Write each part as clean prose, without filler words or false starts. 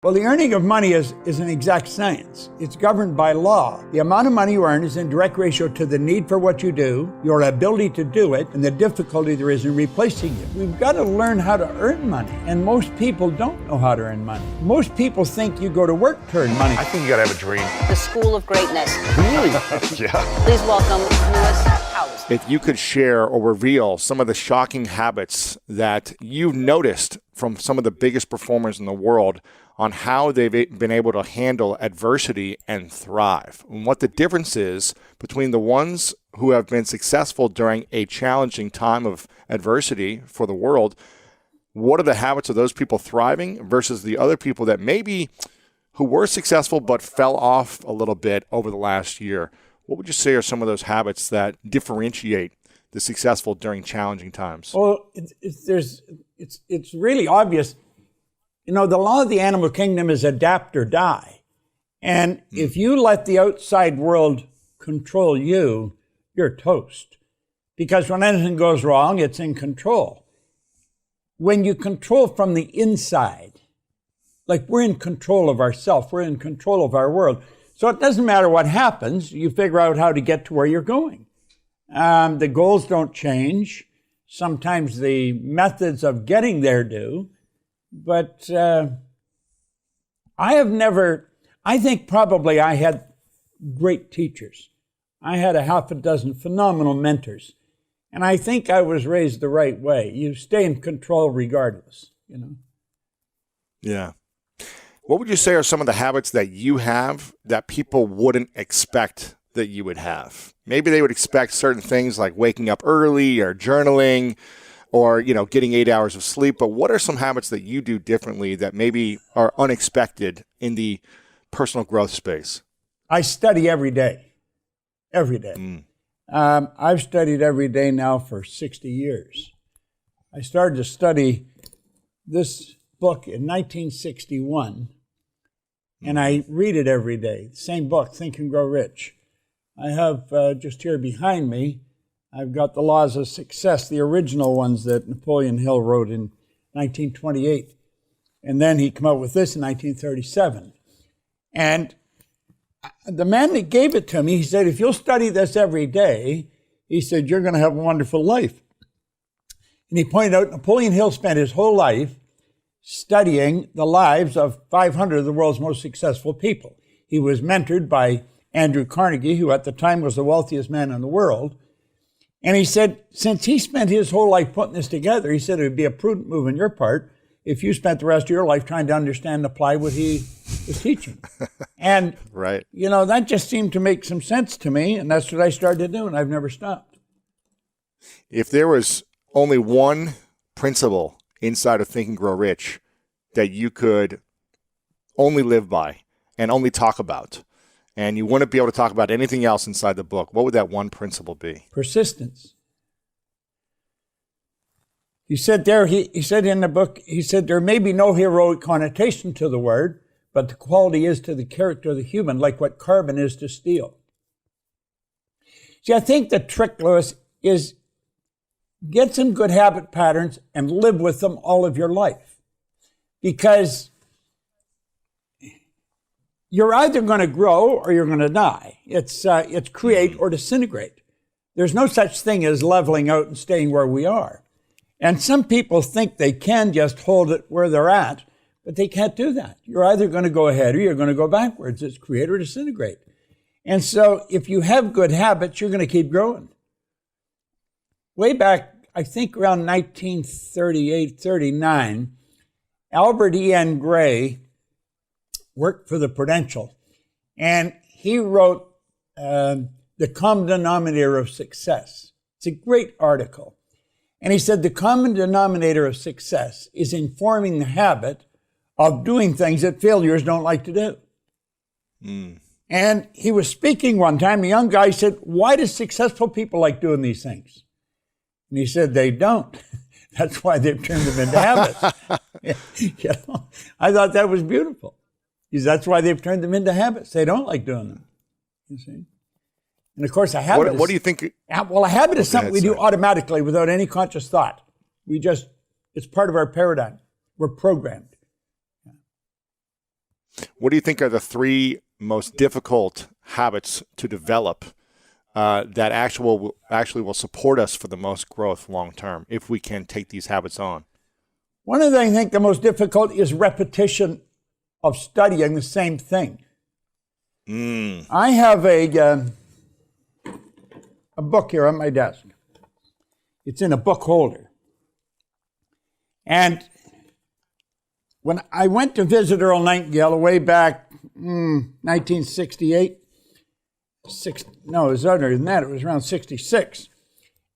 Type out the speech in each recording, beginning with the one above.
Well, the earning of money is an exact science. It's governed by law. The amount of money you earn is in direct ratio to the need for what you do, your ability to do it, and the difficulty there is in replacing it. We've got to learn how to earn money, and most people don't know how to earn money. Most people think you go to work to earn money. I think you got to have a dream. The School of Greatness. Really? Yeah. Please welcome Lewis Howes. If you could share or reveal some of the shocking habits that you've noticed from some of the biggest performers in the world on how they've been able to handle adversity and thrive, and what the difference is between the ones who have been successful during a challenging time of adversity for the world. What are the habits of those people thriving versus the other people that maybe who were successful but fell off a little bit over the last year? What would you say are some of those habits that differentiate the successful during challenging times? Well, it's really obvious. You know, the law of the animal kingdom is adapt or die. And if you let the outside world control you, you're toast. Because when anything goes wrong, it's in control. When you control from the inside, like we're in control of ourselves, we're in control of our world. So it doesn't matter what happens, you figure out how to get to where you're going. The goals don't change. Sometimes the methods of getting there do. But I think probably I had great teachers. I had a half a dozen phenomenal mentors. And I think I was raised the right way. You stay in control regardless, you know. Yeah. What would you say are some of the habits that you have that people wouldn't expect that you would have? Maybe they would expect certain things like waking up early or journaling, or, you know, getting 8 hours of sleep. But what are some habits that you do differently that maybe are unexpected in the personal growth space? I study every day. Every day. I've studied every day now for 60 years. I started to study this book in 1961, and I read it every day. The same book, Think and Grow Rich. I have just here behind me, I've got the Laws of Success, the original ones that Napoleon Hill wrote in 1928. And then he came out with this in 1937. And the man that gave it to me, he said, if you'll study this every day, he said, you're going to have a wonderful life. And he pointed out Napoleon Hill spent his whole life studying the lives of 500 of the world's most successful people. He was mentored by Andrew Carnegie, who at the time was the wealthiest man in the world. And he said, since he spent his whole life putting this together, he said it would be a prudent move on your part if you spent the rest of your life trying to understand and apply what he was teaching. And, right. You know, that just seemed to make some sense to me, and that's what I started to do, and I've never stopped. If there was only one principle inside of Think and Grow Rich that you could only live by and only talk about, and you wouldn't be able to talk about anything else inside the book, what would that one principle be? Persistence. He said there, he said in the book, he said, there may be no heroic connotation to the word, but the quality is to the character of the human, like what carbon is to steel. See, I think the trick, Lewis, is get some good habit patterns and live with them all of your life. Because you're either going to grow or you're going to die. It's create or disintegrate. There's no such thing as leveling out and staying where we are. And some people think they can just hold it where they're at, but they can't do that. You're either going to go ahead or you're going to go backwards. It's create or disintegrate. And so if you have good habits, you're going to keep growing. Way back, I think around 1938, 39, Albert E.N. Gray worked for the Prudential, and he wrote The Common Denominator of Success. It's a great article. And he said the common denominator of success is informing the habit of doing things that failures don't like to do. And he was speaking one time, a young guy said, why do successful people like doing these things? And he said, they don't. That's why they've turned them into habits. You know, I thought that was beautiful. Because that's why they've turned them into habits. They don't like doing them. You see? And of course, a habit what do you think? Well, a habit is something we do automatically without any conscious thought. It's part of our paradigm. We're programmed. What do you think are the 3 most difficult habits to develop that actually will support us for the most growth long term if we can take these habits on? One of the things I think the most difficult is repetition of studying the same thing. I have a book here on my desk. It's in a book holder. And when I went to visit Earl Nightingale way back 1968, it was other than that, it was around 66.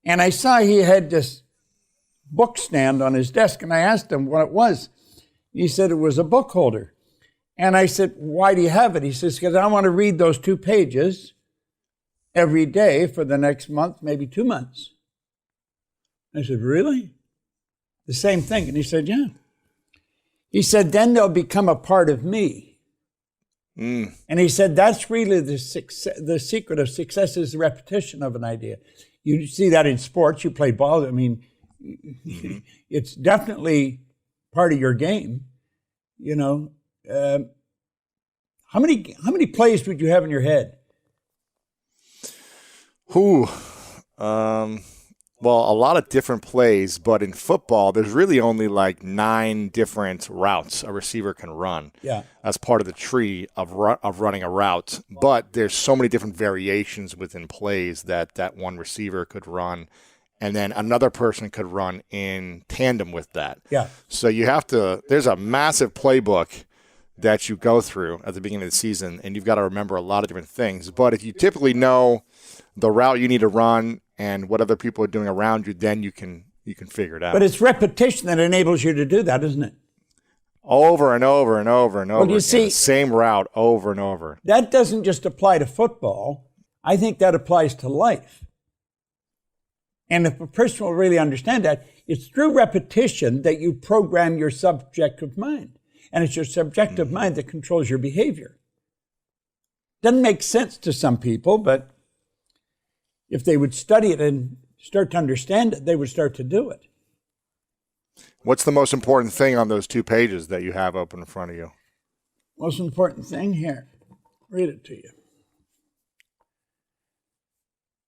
And I saw he had this book stand on his desk, and I asked him what it was. He said it was a book holder. And I said, why do you have it? He says, because I want to read those 2 pages every day for the next month, maybe 2 months. I said, really? The same thing. And he said, yeah. He said, then they'll become a part of me. And he said, that's really the secret of success is the repetition of an idea. You see that in sports. You play ball. I mean, it's definitely part of your game. You know, how many plays would you have in your head? Well, a lot of different plays, but in football, there's really only like 9 different routes a receiver can run. Yeah. As part of the tree of running a route. But there's so many different variations within plays that one receiver could run, and then another person could run in tandem with that. Yeah. So there's a massive playbook that you go through at the beginning of the season, and you've got to remember a lot of different things. But if you typically know the route you need to run and what other people are doing around you, then you can figure it out. But it's repetition that enables you to do that, isn't it? Over and over and over and over you again. see, the same route over and over. That doesn't just apply to football. I think that applies to life. And if a person will really understand that, it's through repetition that you program your subjective mind. And it's your subjective mind that controls your behavior. Doesn't make sense to some people, but if they would study it and start to understand it, they would start to do it. What's the most important thing on those 2 pages that you have open in front of you? Most important thing here, read it to you.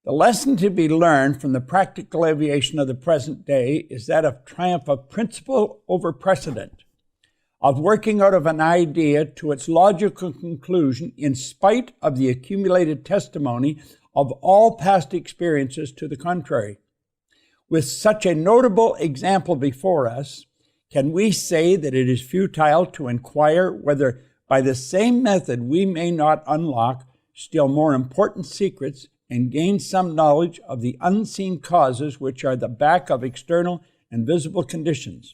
The lesson to be learned from the practical aviation of the present day is that of triumph of principle over precedent, of working out of an idea to its logical conclusion in spite of the accumulated testimony of all past experiences to the contrary. With such a notable example before us, can we say that it is futile to inquire whether by the same method we may not unlock still more important secrets and gain some knowledge of the unseen causes which are the back of external and visible conditions,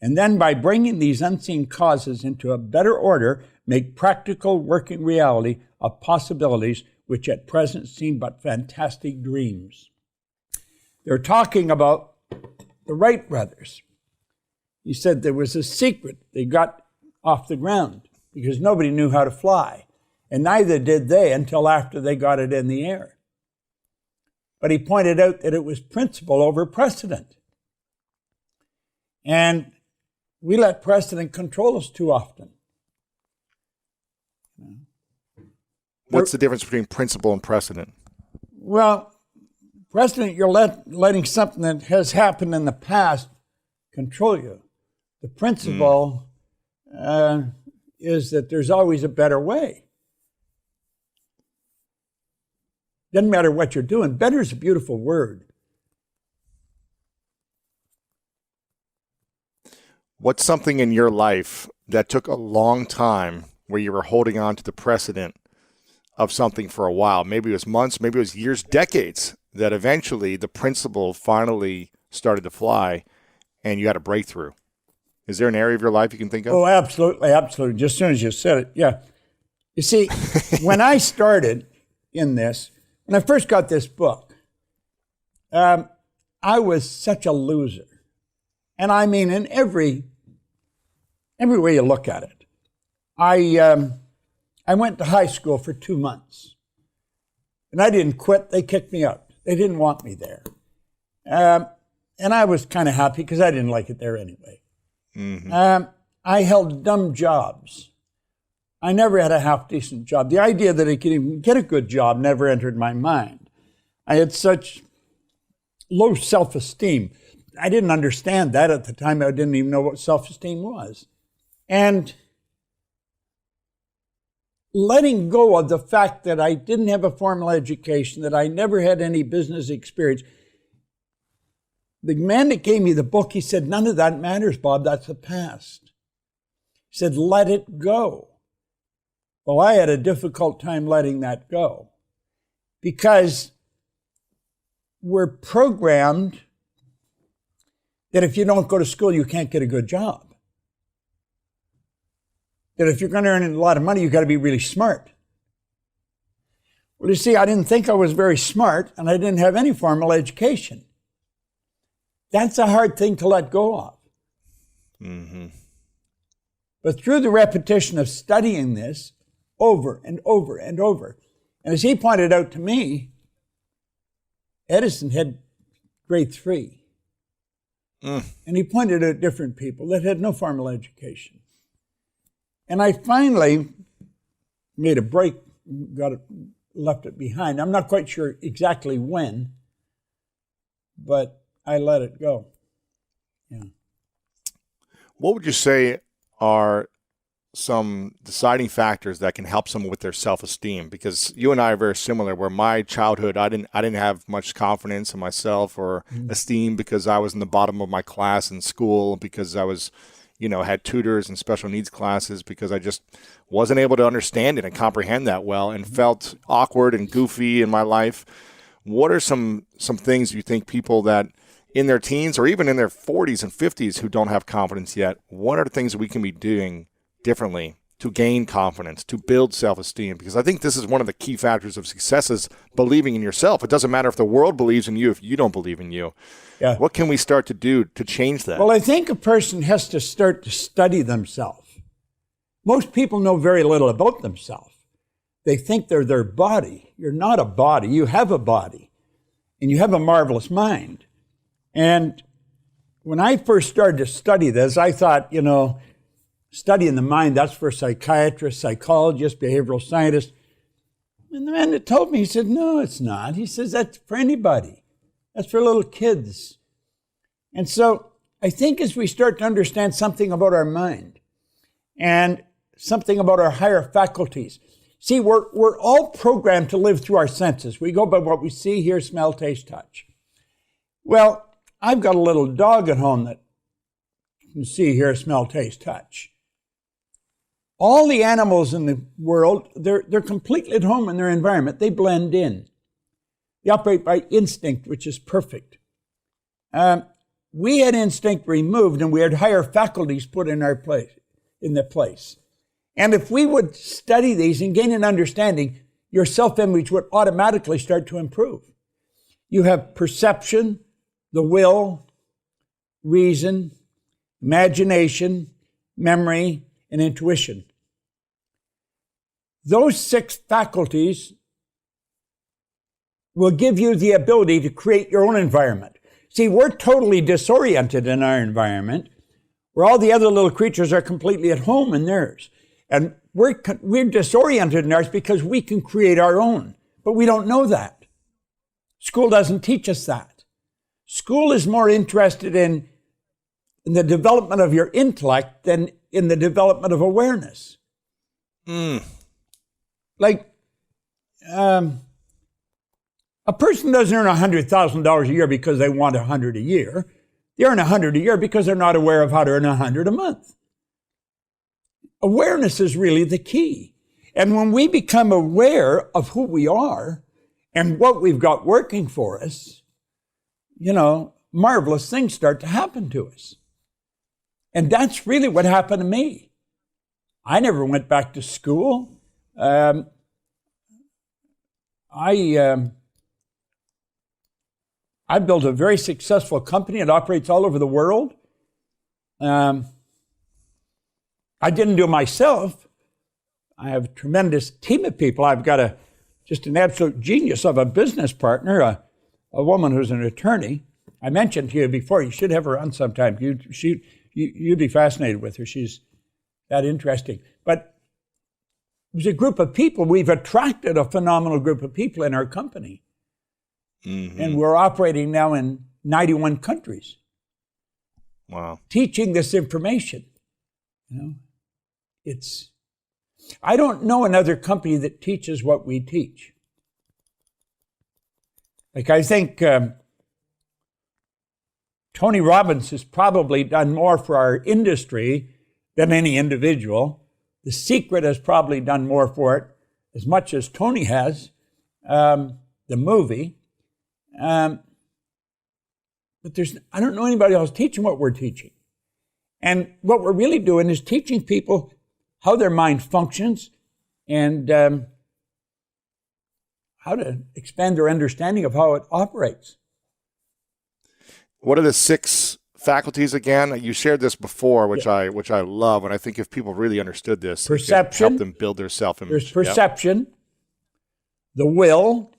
and then by bringing these unseen causes into a better order, make practical working reality of possibilities which at present seem but fantastic dreams. They're talking about the Wright brothers. He said there was a secret they got off the ground because nobody knew how to fly, and neither did they until after they got it in the air. But he pointed out that it was principle over precedent. And we let precedent control us too often. What's the difference between principle and precedent? Well, precedent, you're letting something that has happened in the past control you. The principle is that there's always a better way. Doesn't matter what you're doing. Better is a beautiful word. What's something in your life that took a long time where you were holding on to the precedent of something for a while? Maybe it was months, maybe it was years, decades, that eventually the principle finally started to fly and you had a breakthrough. Is there an area of your life you can think of? Oh, absolutely, absolutely. Just as soon as you said it, yeah. You see, when I started in this, when I first got this book, I was such a loser. And I mean, in every way you look at it. I went to high school for 2 months. And I didn't quit. They kicked me out. They didn't want me there. And I was kind of happy because I didn't like it there anyway. Mm-hmm. I held dumb jobs. I never had a half-decent job. The idea that I could even get a good job never entered my mind. I had such low self-esteem. I didn't understand that at the time. I didn't even know what self-esteem was. And letting go of the fact that I didn't have a formal education, that I never had any business experience. The man that gave me the book, he said, none of that matters, Bob. That's the past. He said, let it go. Well, I had a difficult time letting that go because we're programmed that if you don't go to school, you can't get a good job. That if you're going to earn a lot of money, you've got to be really smart. Well, you see, I didn't think I was very smart, and I didn't have any formal education. That's a hard thing to let go of. Mm-hmm. But through the repetition of studying this over and over and over, and as he pointed out to me, Edison had grade 3. And he pointed out different people that had no formal education. And I finally made a break, left it behind. I'm not quite sure exactly when, but I let it go. Yeah. What would you say are some deciding factors that can help someone with their self-esteem? Because you and I are very similar, where my childhood, I didn't have much confidence in myself or esteem because I was in the bottom of my class in school, because I was, had tutors and special needs classes, because I just wasn't able to understand it and comprehend that well and felt awkward and goofy in my life. What are some things you think people that in their teens or even in their 40s and 50s who don't have confidence yet, what are the things that we can be doing differently to gain confidence, to build self-esteem? Because I think this is one of the key factors of success is believing in yourself. It doesn't matter if the world believes in you if you don't believe in you. Yeah. What can we start to do to change that? Well, I think a person has to start to study themselves. Most people know very little about themselves. They think they're their body. You're not a body. You have a body, and you have a marvelous mind. And when I first started to study this, I thought, studying the mind, that's for psychiatrists, psychologists, behavioral scientists. And the man that told me, he said, no, it's not. He says, that's for anybody. That's for little kids. And so I think as we start to understand something about our mind and something about our higher faculties, see, we're all programmed to live through our senses. We go by what we see, hear, smell, taste, touch. Well, I've got a little dog at home that can see, hear, smell, taste, touch. All the animals in the world, they're completely at home in their environment. They blend in. They operate by instinct, which is perfect. We had instinct removed, and we had higher faculties put in their place. And if we would study these and gain an understanding, your self-image would automatically start to improve. You have perception, the will, reason, imagination, memory, and intuition. Those 6 faculties will give you the ability to create your own environment. See, we're totally disoriented in our environment, where all the other little creatures are completely at home in theirs. And we're disoriented in ours because we can create our own, but we don't know that. School doesn't teach us that. School is more interested in the development of your intellect than in the development of awareness. Like, a person doesn't earn $100,000 a year because they want $100 a year. They earn $100 a year because they're not aware of how to earn $100 a month. Awareness is really the key. And when we become aware of who we are and what we've got working for us, marvelous things start to happen to us. And that's really what happened to me. I never went back to school. I built a very successful company. It operates all over the world. I didn't do it myself. I have a tremendous team of people. I've got just an absolute genius of a business partner, a woman who's an attorney. I mentioned to you before, you should have her on sometime. You'd be fascinated with her. She's that interesting. But was a group of people. We've attracted a phenomenal group of people in our company. And we're operating now in 91 countries. Wow. Teaching this information. I don't know another company that teaches what we teach. Like, I think Tony Robbins has probably done more for our industry than any individual. The Secret has probably done more for it, as much as Tony has, the movie. But I don't know anybody else teaching what we're teaching. And what we're really doing is teaching people how their mind functions and how to expand their understanding of how it operates. What are the 6 faculties again? You shared this before, which I love, and I think if people really understood this, Perception. it could help them build their self-image. There's perception, the will,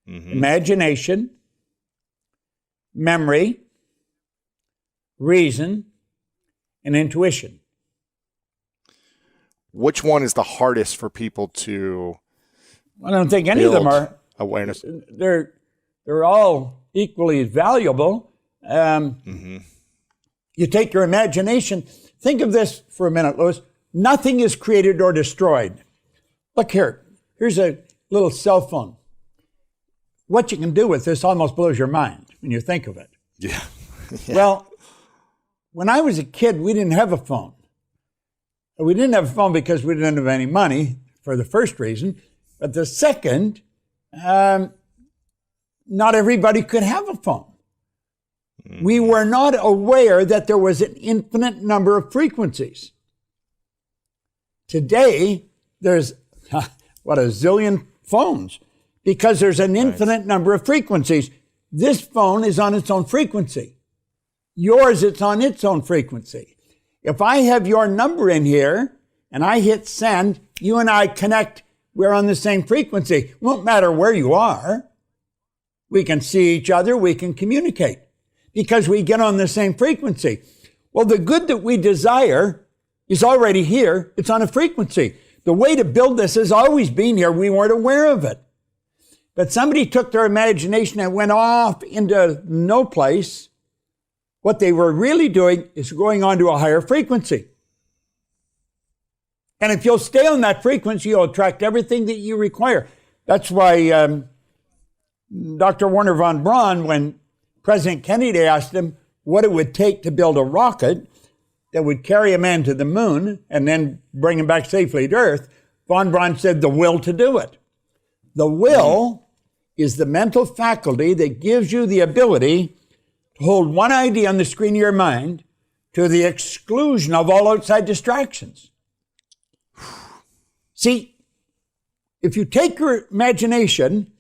imagination, memory, reason, and intuition. Which one is the hardest for people to I don't think any of them are. Awareness. They're all equally valuable. You take your imagination. Think of this for a minute, Louis. Nothing is created or destroyed. Look here. Here's a little cell phone. What you can do with this almost blows your mind when you think of it. Yeah. Well, when I was a kid, we didn't have a phone. We didn't have a phone because we didn't have any money, for the first reason. But the second, not everybody could have a phone. We were not aware that there was an infinite number of frequencies. Today, there's, what, a zillion phones, because there's an infinite number of frequencies. This phone is on its own frequency. Yours, it's on its own frequency. If I have your number in here and I hit send, you and I connect, we're on the same frequency. It won't matter where you are. We can see each other, we can communicate because we get on the same frequency. Well, the good that we desire is already here. It's on a frequency. The way to build this has always been here. We weren't aware of it. But somebody took their imagination and went off into no place. What they were really doing is going on to a higher frequency. And if you'll stay on that frequency, you'll attract everything that you require. That's why Dr. Wernher von Braun, when President Kennedy asked him what it would take to build a rocket that would carry a man to the moon and then bring him back safely to Earth, von Braun said, the will to do it. The will is the mental faculty that gives you the ability to hold one idea on the screen of your mind to the exclusion of all outside distractions. See, if you take your imagination,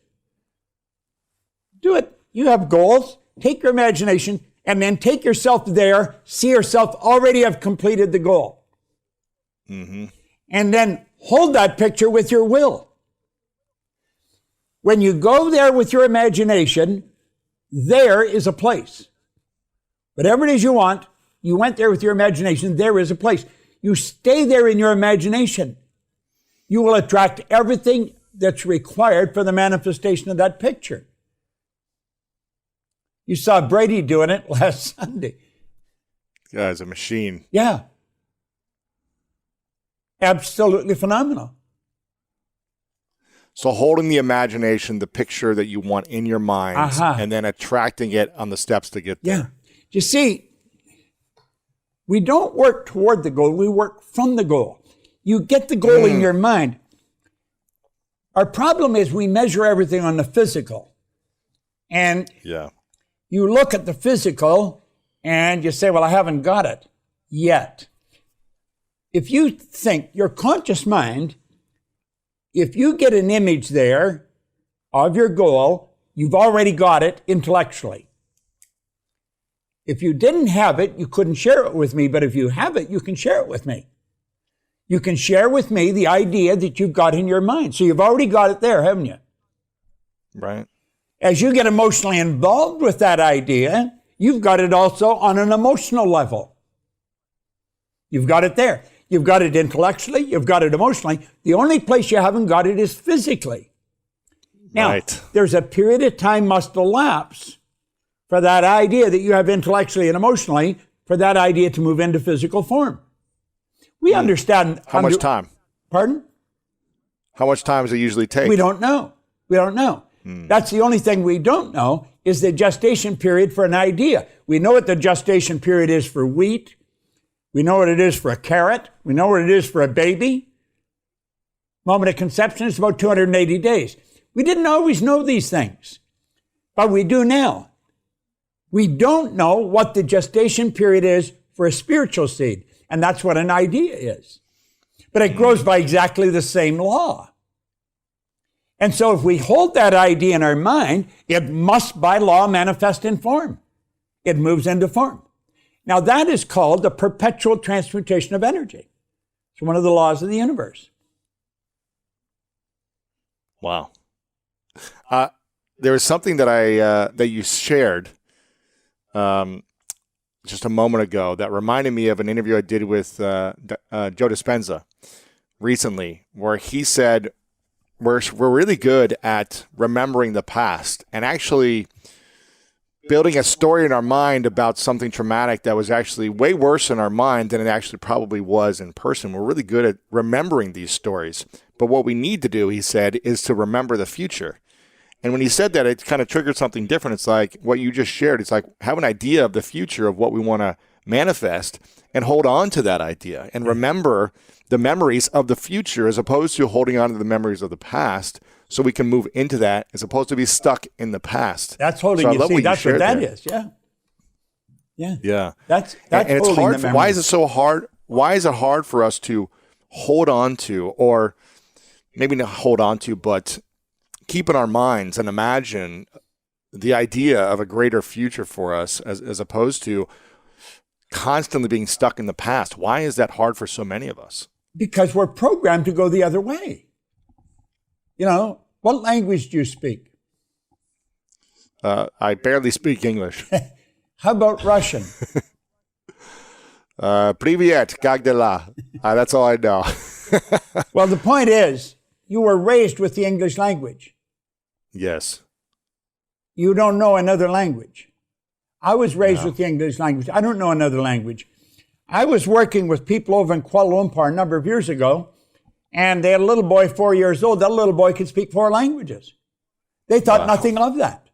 do it. You have goals, take your imagination, and then take yourself there, see yourself already have completed the goal. And then hold that picture with your will. When you go there with your imagination, there is a place. Whatever it is you want, you went there with your imagination, there is a place. You stay there in your imagination. You will attract everything that's required for the manifestation of that picture. You saw Brady doing it last Sunday. Guy's a machine. Yeah. Absolutely phenomenal. So holding the imagination, the picture that you want in your mind, and then attracting it on the steps to get there. Yeah. You see, we don't work toward the goal, we work from the goal. You get the goal in your mind. Our problem is we measure everything on the physical. And you look at the physical and you say, well, I haven't got it yet. If you think your conscious mind, if you get an image there of your goal, you've already got it intellectually. If you didn't have it, you couldn't share it with me, but if you have it, you can share it with me. You can share with me the idea that you've got in your mind. So you've already got it there, haven't you? Right. As you get emotionally involved with that idea, you've got it also on an emotional level. You've got it there. You've got it intellectually. You've got it emotionally. The only place you haven't got it is physically. Now, Right. there's a period of time must elapse for that idea that you have intellectually and emotionally, for that idea to move into physical form. We understand. How much time? Pardon? How much time does it usually take? We don't know. We don't know. That's the only thing we don't know is the gestation period for an idea. We know what the gestation period is for wheat. We know what it is for a carrot. We know what it is for a baby. Moment of conception is about 280 days. We didn't always know these things, but we do now. We don't know what the gestation period is for a spiritual seed, and that's what an idea is. But it grows by exactly the same law. And so if we hold that idea in our mind, it must by law manifest in form. It moves into form. Now that is called the perpetual transmutation of energy. It's one of the laws of the universe. Wow. There was something that that you shared just a moment ago that reminded me of an interview I did with Joe Dispenza recently, where he said we're really good at remembering the past and actually building a story in our mind about something traumatic that was actually way worse in our mind than it actually probably was in person. We're really good at remembering these stories. But what we need to do, he said, is to remember the future. And when he said that, it kind of triggered something different. It's like what you just shared. It's like have an idea of the future of what we want to manifest and hold on to that idea and remember the memories of the future as opposed to holding on to the memories of the past so we can move into that as opposed to be stuck in the past. That's holding, So I you love see, what you that's what shared that there. is. Yeah. Yeah. Yeah. That's and it's holding hard. the Why memories. is it so hard? Why is it hard for us to hold on to, or maybe not hold on to, but keep in our minds and imagine the idea of a greater future for us as opposed to constantly being stuck in the past? Why is that hard for so many of us? Because we're programmed to go the other way. You know, what language do you speak? I barely speak English. How about Russian? Привет, как дела? That's all I know. Well, the point is, you were raised with the English language. Yes. You don't know another language. I was raised with the English language. I don't know another language. I was working with people over in Kuala Lumpur a number of years ago, and they had a little boy, 4 years old. That little boy could speak 4 languages. They thought nothing of that.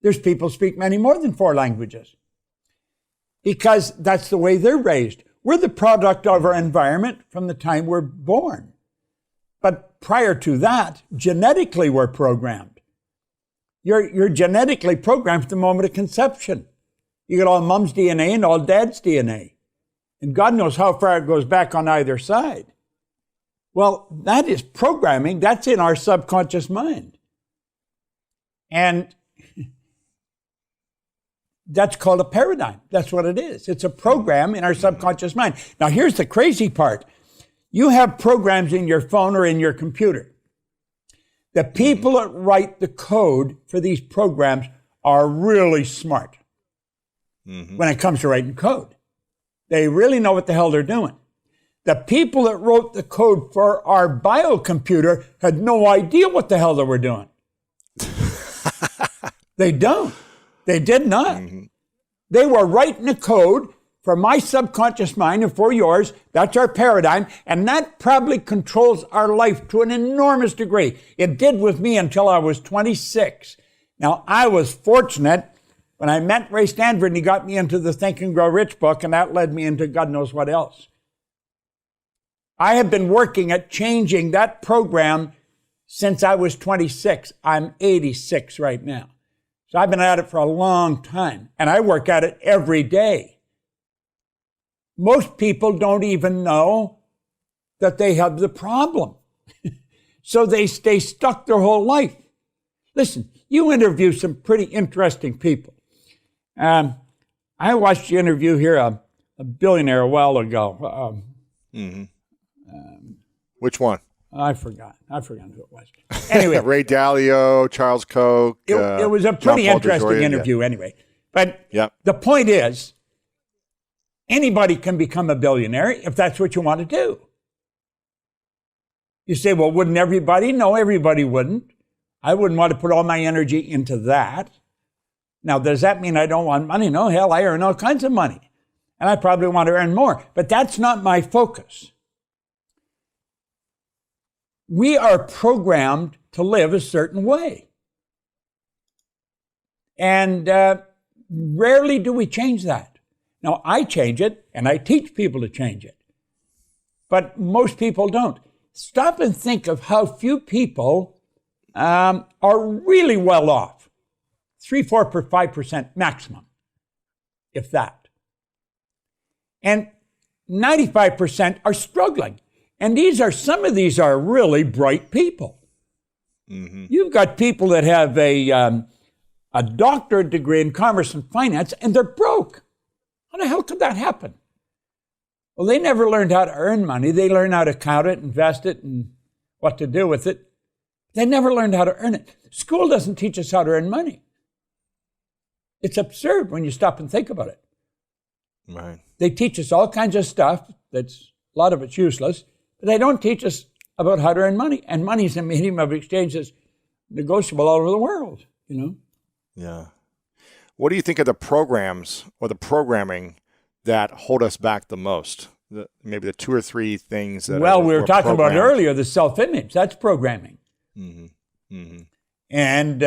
There's people speak many more than 4 languages because that's the way they're raised. We're the product of our environment from the time we're born. But prior to that, genetically we're programmed. You're genetically programmed from the moment of conception. You get all mom's DNA and all dad's DNA. And God knows how far it goes back on either side. Well, that is programming. That's in our subconscious mind. And that's called a paradigm. That's what it is. It's a program in our subconscious mind. Now, here's the crazy part. You have programs in your phone or in your computer. The people that write the code for these programs are really smart when it comes to writing code. They really know what the hell they're doing. The people that wrote the code for our biocomputer had no idea what the hell they were doing. They don't. They did not. They were writing the code for my subconscious mind and for yours. That's our paradigm. And that probably controls our life to an enormous degree. It did with me until I was 26. Now, I was fortunate when I met Ray Stanford and he got me into the Think and Grow Rich book, and that led me into God knows what else. I have been working at changing that program since I was 26. I'm 86 right now. So I've been at it for a long time, and I work at it every day. Most people don't even know that they have the problem. So they stay stuck their whole life. Listen, you interview some pretty interesting people. I watched you interview here a billionaire a while ago. Which one? I forgot who it was. Anyway, Ray Dalio, Charles Koch. it was a pretty Jean-Paul interesting DeJoria, interview anyway. But Yeah. the point is, Anybody can become a billionaire if that's what you want to do. You say, well, wouldn't everybody? No, everybody wouldn't. I wouldn't want to put all my energy into that. Now, does that mean I don't want money? No, hell, I earn all kinds of money. And I probably want to earn more. But that's not my focus. We are programmed to live a certain way. And rarely do we change that. Now, I change it, and I teach people to change it. But most people don't. Stop and think of how few people are really well off. 3, 4, 5% maximum, if that. And 95% are struggling. And some of these are really bright people. Mm-hmm. You've got people that have a doctorate degree in commerce and finance, and they're broke. How the hell could that happen? Well, they never learned how to earn money. They learned how to count it, invest it, and what to do with it. They never learned how to earn it. School doesn't teach us how to earn money. It's absurd when you stop and think about it. Right. They teach us all kinds of stuff a lot of it's useless, but they don't teach us about how to earn money. And money is a medium of exchange that's negotiable all over the world, you know? Yeah. What do you think of the programs or the programming that hold us back the most? Maybe the 2 or 3 things that we were talking programmed. about earlier, the self-image. That's programming. Mm-hmm. Mm-hmm. And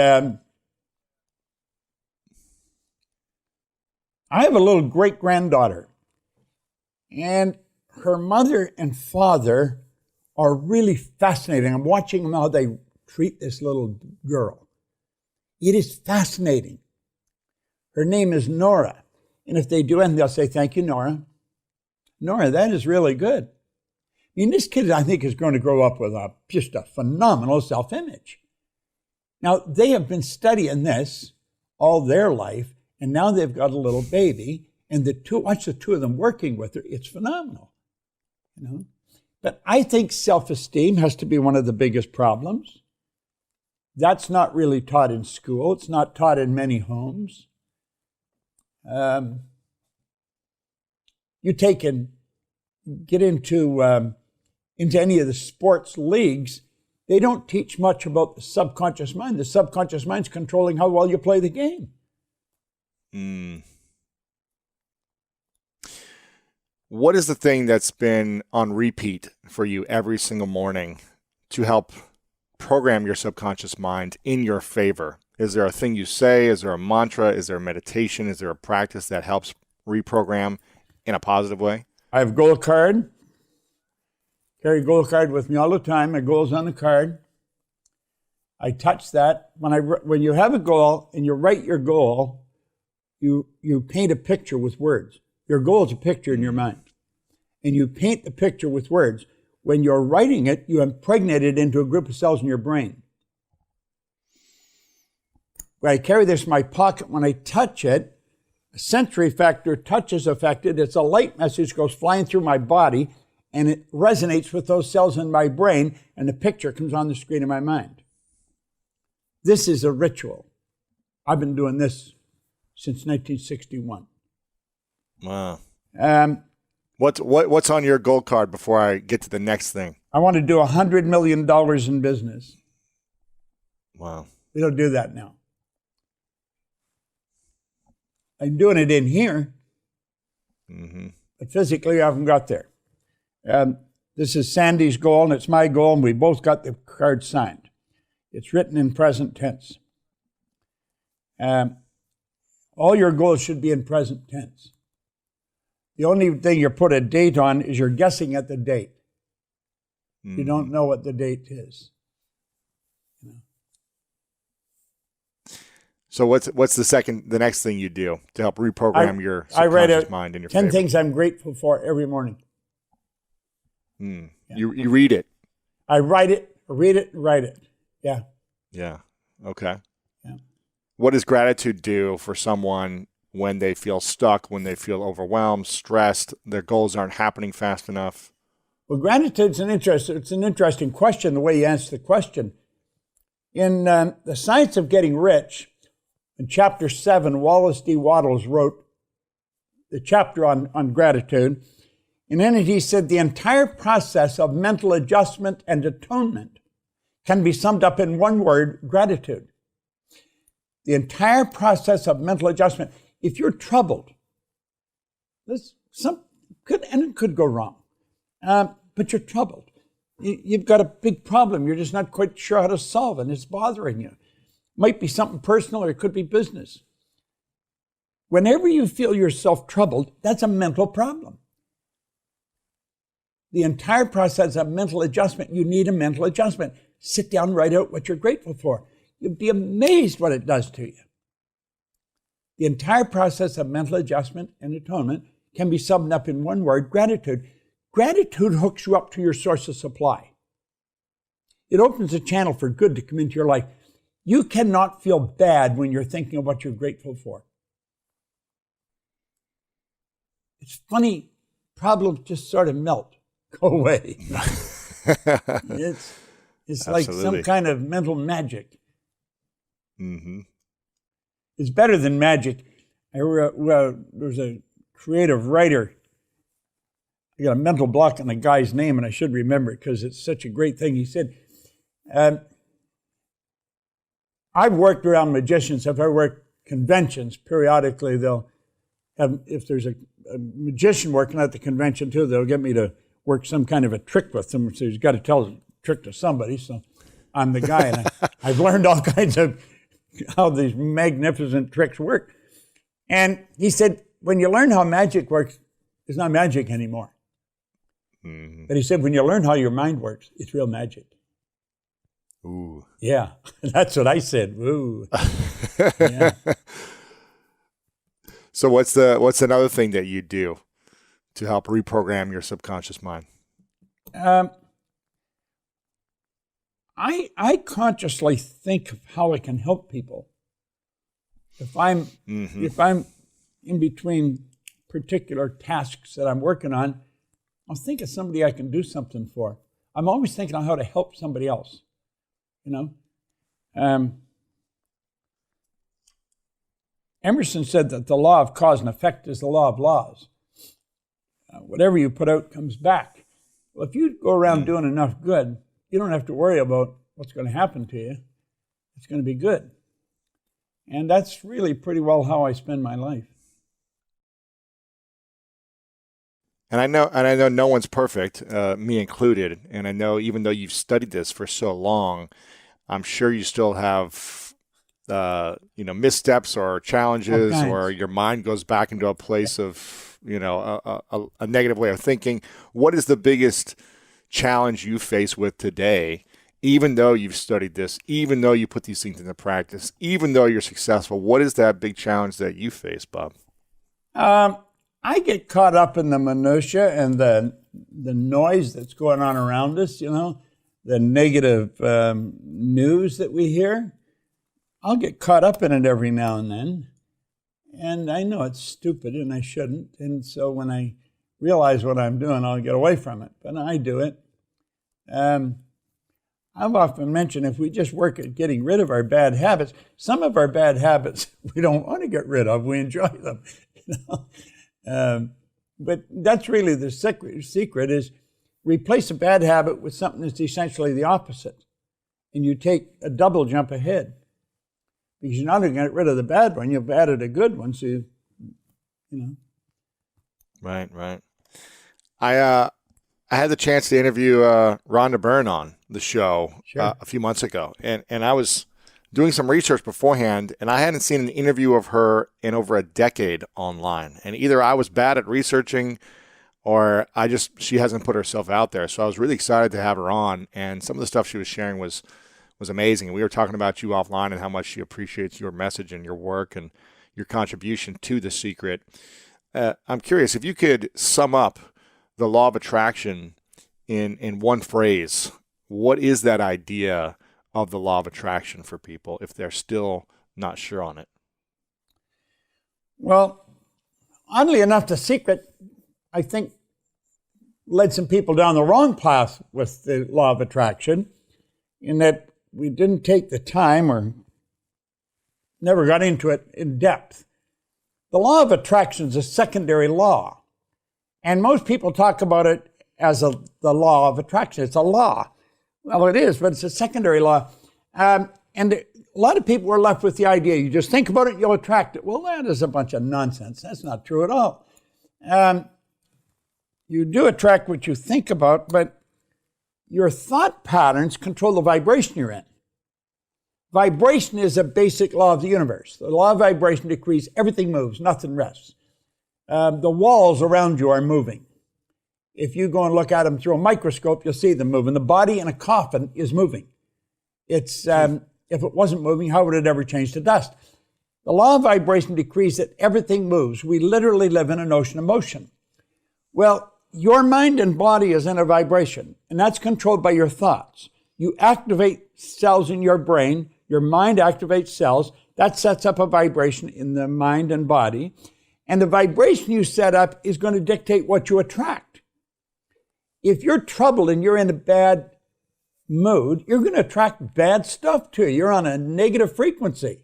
I have a little great-granddaughter, and her mother and father are really fascinating. I'm watching them how they treat this little girl. It is fascinating. Her name is Nora. And if they do anything, they'll say, thank you, Nora. Nora, that is really good. I mean, this kid, I think, is going to grow up with just a phenomenal self-image. Now, they have been studying this all their life, and now they've got a little baby, and watch the 2 of them working with her. It's phenomenal, you know. But I think self-esteem has to be one of the biggest problems. That's not really taught in school. It's not taught in many homes. You get into any of the sports leagues, they don't teach much about the subconscious mind. The subconscious mind's controlling how well you play the game. Mm. What is the thing that's been on repeat for you every single morning to help program your subconscious mind in your favor? Is there a thing you say? Is there a mantra? Is there a meditation? Is there a practice that helps reprogram in a positive way? I have a goal card. Carry a goal card with me all the time. My goal's on the card. I touch that. When you have a goal and you write your goal, you paint a picture with words. Your goal is a picture in your mind. And you paint the picture with words. When you're writing it, you impregnate it into a group of cells in your brain. When I carry this in my pocket, when I touch it, a sensory factor touch is affected. It's a light message goes flying through my body, and it resonates with those cells in my brain, and the picture comes on the screen of my mind. This is a ritual. I've been doing this since 1961. Wow. What's on your goal card before I get to the next thing? I want to do $100 million in business. Wow. We don't do that now. I'm doing it in here, but physically I haven't got there. This is Sandy's goal, and it's my goal, and we both got the card signed. It's written in present tense. All your goals should be in present tense. The only thing you put a date on is you're guessing at the date. You don't know what the date is. So what's the next thing you do to help reprogram your subconscious mind in your 10 favor? things I'm grateful for every morning. Yeah. You read it. I write it, read it, and write it. Yeah. Yeah. Okay. Yeah. What does gratitude do for someone when they feel stuck, when they feel overwhelmed, stressed, their goals aren't happening fast enough? Well, gratitude's it's an interesting question, the way you answer the question. In The Science of Getting Rich, in Chapter 7, Wallace D. Wattles wrote the chapter on gratitude. And in it, he said the entire process of mental adjustment and atonement can be summed up in one word: gratitude. The entire process of mental adjustment. If you're troubled, it could go wrong, but you're troubled. You've got a big problem. You're just not quite sure how to solve it, and it's bothering you. It might be something personal, or it could be business. Whenever you feel yourself troubled, that's a mental problem. The entire process of mental adjustment, you need a mental adjustment. Sit down, write out what you're grateful for. You'd be amazed what it does to you. The entire process of mental adjustment and atonement can be summed up in one word: gratitude. Gratitude hooks you up to your source of supply. It opens a channel for good to come into your life. You cannot feel bad when you're thinking of what you're grateful for. It's funny, problems just sort of melt, go away. It's like some kind of mental magic. Mm-hmm. It's better than magic. There's a creative writer. I got a mental block on the guy's name, and I should remember it because it's such a great thing. He said, I've worked around magicians. If I work conventions, periodically they'll have, if there's a magician working at the convention too, they'll get me to work some kind of a trick with them. So he's got to tell the trick to somebody. So I'm the guy, and I've learned all kinds of how these magnificent tricks work. And he said, when you learn how magic works, it's not magic anymore. Mm-hmm. But he said, when you learn how your mind works, it's real magic. Ooh. Yeah, that's what I said. Ooh. Yeah. So what's another thing that you do to help reprogram your subconscious mind? I consciously think of how I can help people. If I'm in between particular tasks that I'm working on, I'll think of somebody I can do something for. I'm always thinking of how to help somebody else. Emerson said that the law of cause and effect is the law of laws. Whatever you put out comes back. Well, if you go around doing enough good, you don't have to worry about what's going to happen to you. It's going to be good. And that's really pretty well how I spend my life. And I know no one's perfect, me included. And I know even though you've studied this for so long, I'm sure you still have missteps or challenges, or your mind goes back into a place of a negative way of thinking. What is the biggest challenge you face with today, even though you've studied this, even though you put these things into practice, even though you're successful? What is that big challenge that you face, Bob? I get caught up in the minutia and the noise that's going on around us, the negative news that we hear. I'll get caught up in it every now and then. And I know it's stupid and I shouldn't. And so when I realize what I'm doing, I'll get away from it. But I do it. I've often mentioned if we just work at getting rid of our bad habits, some of our bad habits we don't want to get rid of. We enjoy them. But that's really the secret is replace a bad habit with something that's essentially the opposite. And you take a double jump ahead. Because you're not going to get rid of the bad one, you've added a good one, so Right. I had the chance to interview Rhonda Byrne on the show a few months ago, and I was doing some research beforehand, and I hadn't seen an interview of her in over a decade online. And either I was bad at researching, or she hasn't put herself out there. So I was really excited to have her on, and some of the stuff she was sharing was amazing. And we were talking about you offline and how much she appreciates your message and your work and your contribution to The Secret. I'm curious, if you could sum up the law of attraction in one phrase, what is that idea of the law of attraction for people if they're still not sure on it? Well, oddly enough, The Secret, I think, led some people down the wrong path with the law of attraction, in that we didn't take the time or never got into it in depth. The law of attraction is a secondary law. And most people talk about it as the law of attraction. It's a law. Well, it is, but it's a secondary law. And a lot of people are left with the idea, you just think about it, you'll attract it. Well, that is a bunch of nonsense. That's not true at all. You do attract what you think about, but your thought patterns control the vibration you're in. Vibration is a basic law of the universe. The law of vibration decrees everything moves, nothing rests. The walls around you are moving. If you go and look at them through a microscope, you'll see them moving. The body in a coffin is moving. It's if it wasn't moving, how would it ever change to dust? The law of vibration decrees that everything moves. We literally live in an ocean of motion. Well, your mind and body is in a vibration, and that's controlled by your thoughts. You activate cells in your brain. Your mind activates cells. That sets up a vibration in the mind and body. And the vibration you set up is going to dictate what you attract. If you're troubled and you're in a bad mood, you're going to attract bad stuff to you. You're on a negative frequency.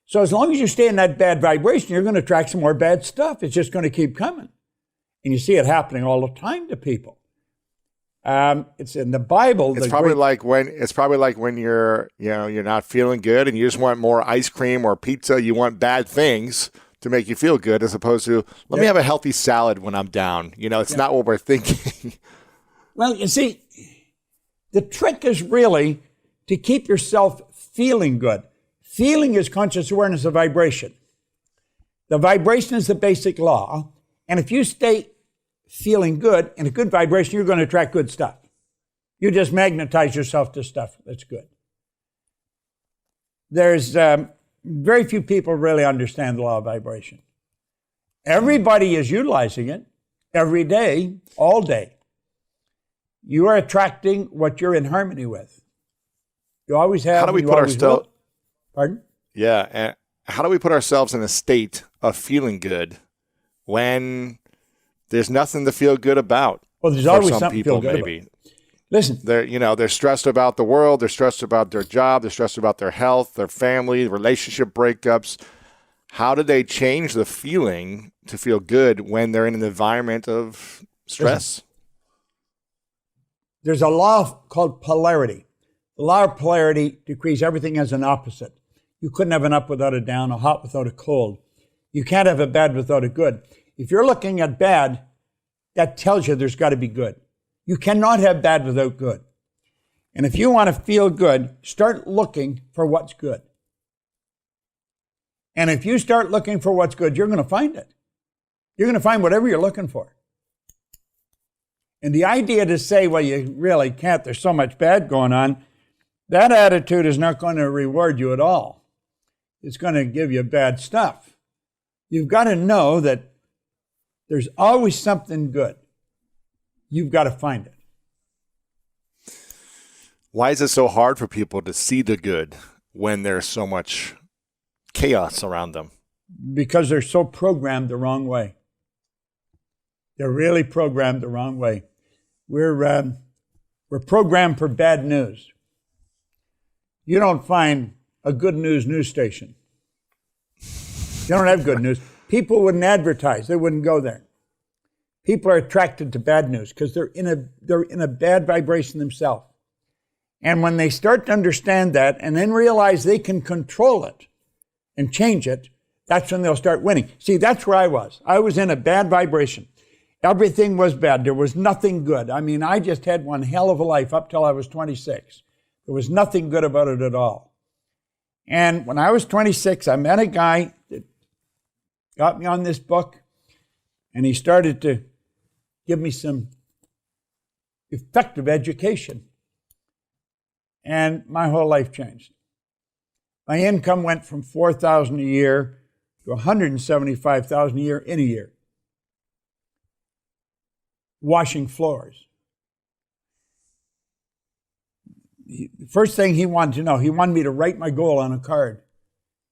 So as long as you stay in that bad vibration, you're going to attract some more bad stuff. It's just going to keep coming. And you see it happening all the time to people. It's in the Bible. It's probably like when you're not feeling good and you just want more ice cream or pizza. You want bad things to make you feel good, as opposed to let me have a healthy salad when I'm down. It's not what we're thinking. Well, you see, the trick is really to keep yourself feeling good. Feeling is conscious awareness of vibration. The vibration is the basic law. And if you stay feeling good in a good vibration, you're going to attract good stuff. You just magnetize yourself to stuff that's good. There's very few people really understand the law of vibration. Everybody is utilizing it every day, all day. You are attracting what you're in harmony with. You always have. How do we put ourselves? Pardon? Yeah, and how do we put ourselves in a state of feeling good when there's nothing to feel good about? Well, there's for always some something people, to feel good maybe. about. Listen, They're stressed about the world. They're stressed about their job. They're stressed about their health, their family, relationship breakups. How do they change the feeling to feel good when they're in an environment of stress? There's a law called polarity. The law of polarity decrees everything as an opposite. You couldn't have an up without a down, a hot without a cold. You can't have a bad without a good. If you're looking at bad, that tells you there's got to be good. You cannot have bad without good. And if you want to feel good, start looking for what's good. And if you start looking for what's good, you're going to find it. You're going to find whatever you're looking for. And the idea to say, well, you really can't, there's so much bad going on, that attitude is not going to reward you at all. It's going to give you bad stuff. You've got to know that there's always something good. You've got to find it. Why is it so hard for people to see the good when there's so much chaos around them? Because they're so programmed the wrong way. They're really programmed the wrong way. We're programmed for bad news. You don't find a good news station. You don't have good news. People wouldn't advertise. They wouldn't go there. People are attracted to bad news because they're in a bad vibration themselves. And when they start to understand that and then realize they can control it and change it, that's when they'll start winning. See, that's where I was. I was in a bad vibration. Everything was bad. There was nothing good. I mean, I just had one hell of a life up till I was 26. There was nothing good about it at all. And when I was 26, I met a guy that got me on this book, and he started to give me some effective education. And my whole life changed. My income went from $4,000 a year to $175,000 a year in a year. Washing floors. The first thing he wanted to know, he wanted me to write my goal on a card.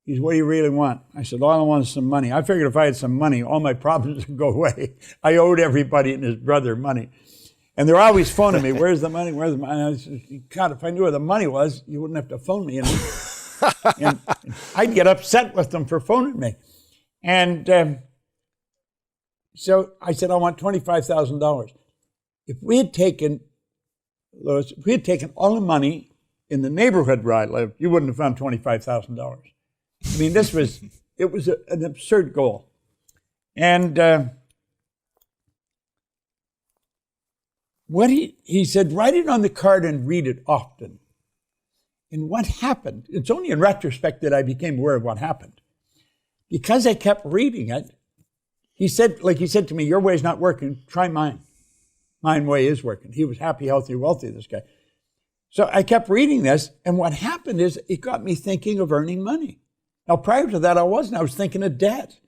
He said, what do you really want? I said, all I want is some money. I figured if I had some money, all my problems would go away. I owed everybody and his brother money. And they're always phoning me, where's the money, where's the money? And I said, God, if I knew where the money was, you wouldn't have to phone me. And I'd get upset with them for phoning me. And so I said, I want $25,000. If we had taken, Louis, if we had taken all the money in the neighborhood where I lived, you wouldn't have found $25,000. I mean, it was an absurd goal. And what he said, write it on the card and read it often. And what happened, it's only in retrospect that I became aware of what happened. Because I kept reading it, he said to me, your way's not working, try mine. Mine way is working. He was happy, healthy, wealthy, this guy. So I kept reading this, and what happened is it got me thinking of earning money. Now, prior to that, I wasn't. I was thinking of debt.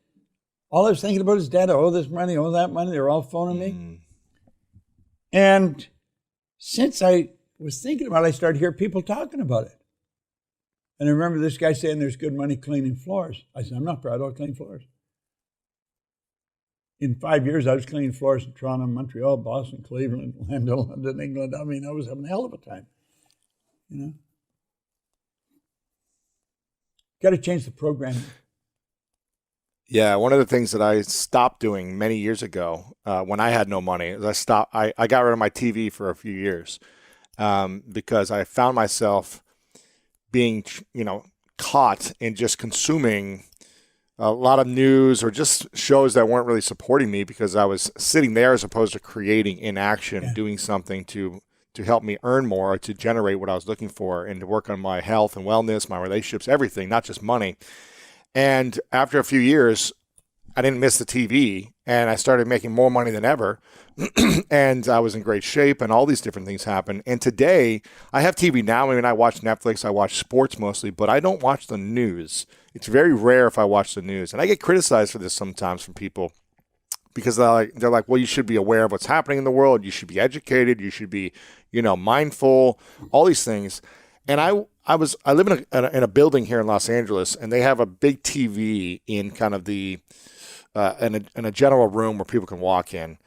All I was thinking about is debt. I owe this money, I owe that money. They're all phoning me. And since I was thinking about it, I started hearing people talking about it. And I remember this guy saying there's good money cleaning floors. I said, I'm not proud, I'll clean floors. In 5 years, I was cleaning floors in Toronto, Montreal, Boston, Cleveland, London, England. I mean, I was having a hell of a time, you know. Got to change the program. Yeah, one of the things that I stopped doing many years ago when I had no money is I got rid of my TV for a few years because I found myself being, caught in just consuming a lot of news or just shows that weren't really supporting me because I was sitting there as opposed to creating in action, doing something to help me earn more, to generate what I was looking for, and to work on my health and wellness, my relationships, everything, not just money. And after a few years, I didn't miss the TV, and I started making more money than ever, and I was in great shape, and all these different things happened. And today, I have TV now. I mean, I watch Netflix, I watch sports mostly, but I don't watch the news. It's very rare if I watch the news. And I get criticized for this sometimes from people because they're like, well, you should be aware of what's happening in the world. You should be educated. You should be, mindful, all these things. And I live in a building here in Los Angeles, and they have a big TV in kind of the in a general room where people can walk in.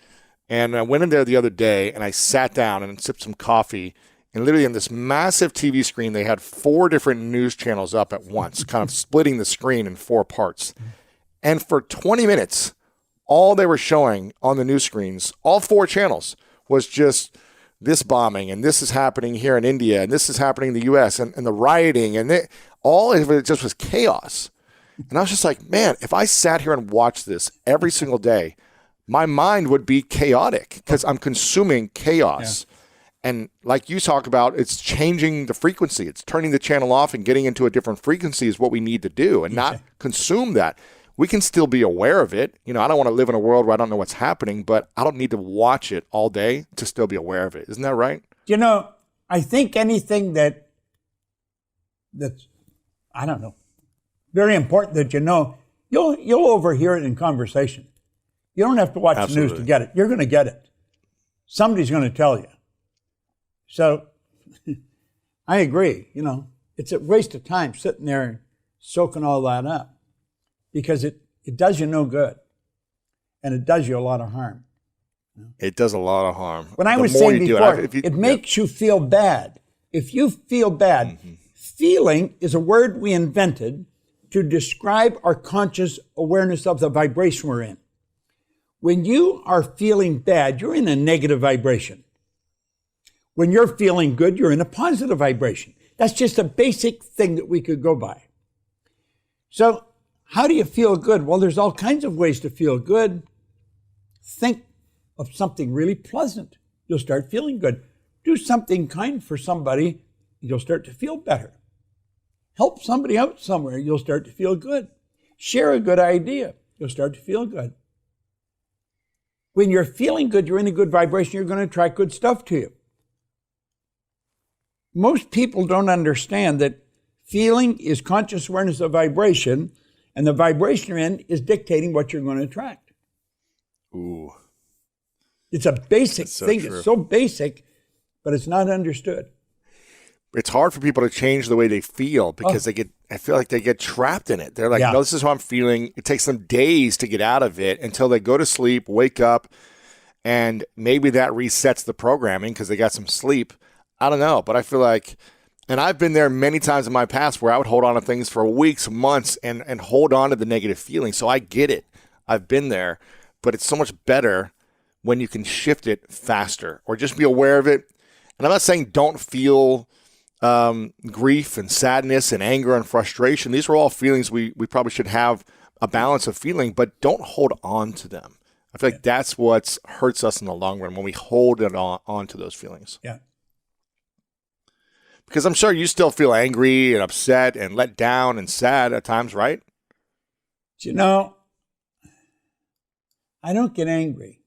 And I went in there the other day, and I sat down and sipped some coffee. And literally on this massive TV screen, they had 4 different news channels up at once, kind of splitting the screen in 4 parts. And for 20 minutes, all they were showing on the news screens, all 4 channels, was just this bombing, and this is happening here in India, and this is happening in the U.S., and the rioting, and all of it just was chaos. And I was just like, man, if I sat here and watched this every single day, my mind would be chaotic because I'm consuming chaos. Yeah. And like you talk about, it's changing the frequency. It's turning the channel off and getting into a different frequency is what we need to do, and not consume that. We can still be aware of it. I don't want to live in a world where I don't know what's happening, but I don't need to watch it all day to still be aware of it. Isn't that right? I think anything that's, I don't know, very important that you'll overhear it in conversation. You don't have to watch the news to get it. You're going to get it. Somebody's going to tell you. So I agree. It's a waste of time sitting there and soaking all that up. Because it does you no good, and it does you a lot of harm. It does a lot of harm. When I was saying before, it makes you feel bad. If you feel bad, feeling is a word we invented to describe our conscious awareness of the vibration we're in. When you are feeling bad, you're in a negative vibration. When you're feeling good, you're in a positive vibration. That's just a basic thing that we could go by. So, how do you feel good? Well, there's all kinds of ways to feel good. Think of something really pleasant. You'll start feeling good. Do something kind for somebody. You'll start to feel better. Help somebody out somewhere. You'll start to feel good. Share a good idea. You'll start to feel good. When you're feeling good, you're in a good vibration, you're going to attract good stuff to you. Most people don't understand that feeling is conscious awareness of vibration, and the vibration you're in is dictating what you're going to attract. Ooh. It's a basic thing. True. It's so basic, but it's not understood. It's hard for people to change the way they feel because I feel like they get trapped in it. They're like, no, this is how I'm feeling. It takes them days to get out of it until they go to sleep, wake up, and maybe that resets the programming because they got some sleep. I don't know, but I feel like And I've been there many times in my past where I would hold on to things for weeks, months, and hold on to the negative feeling. So I get it. I've been there. But it's so much better when you can shift it faster or just be aware of it. And I'm not saying don't feel grief and sadness and anger and frustration. These are all feelings we probably should have a balance of feeling, but don't hold on to them. I feel like that's what hurts us in the long run when we hold it on to those feelings. Yeah. Because I'm sure you still feel angry and upset and let down and sad at times, right? You know, I don't get angry.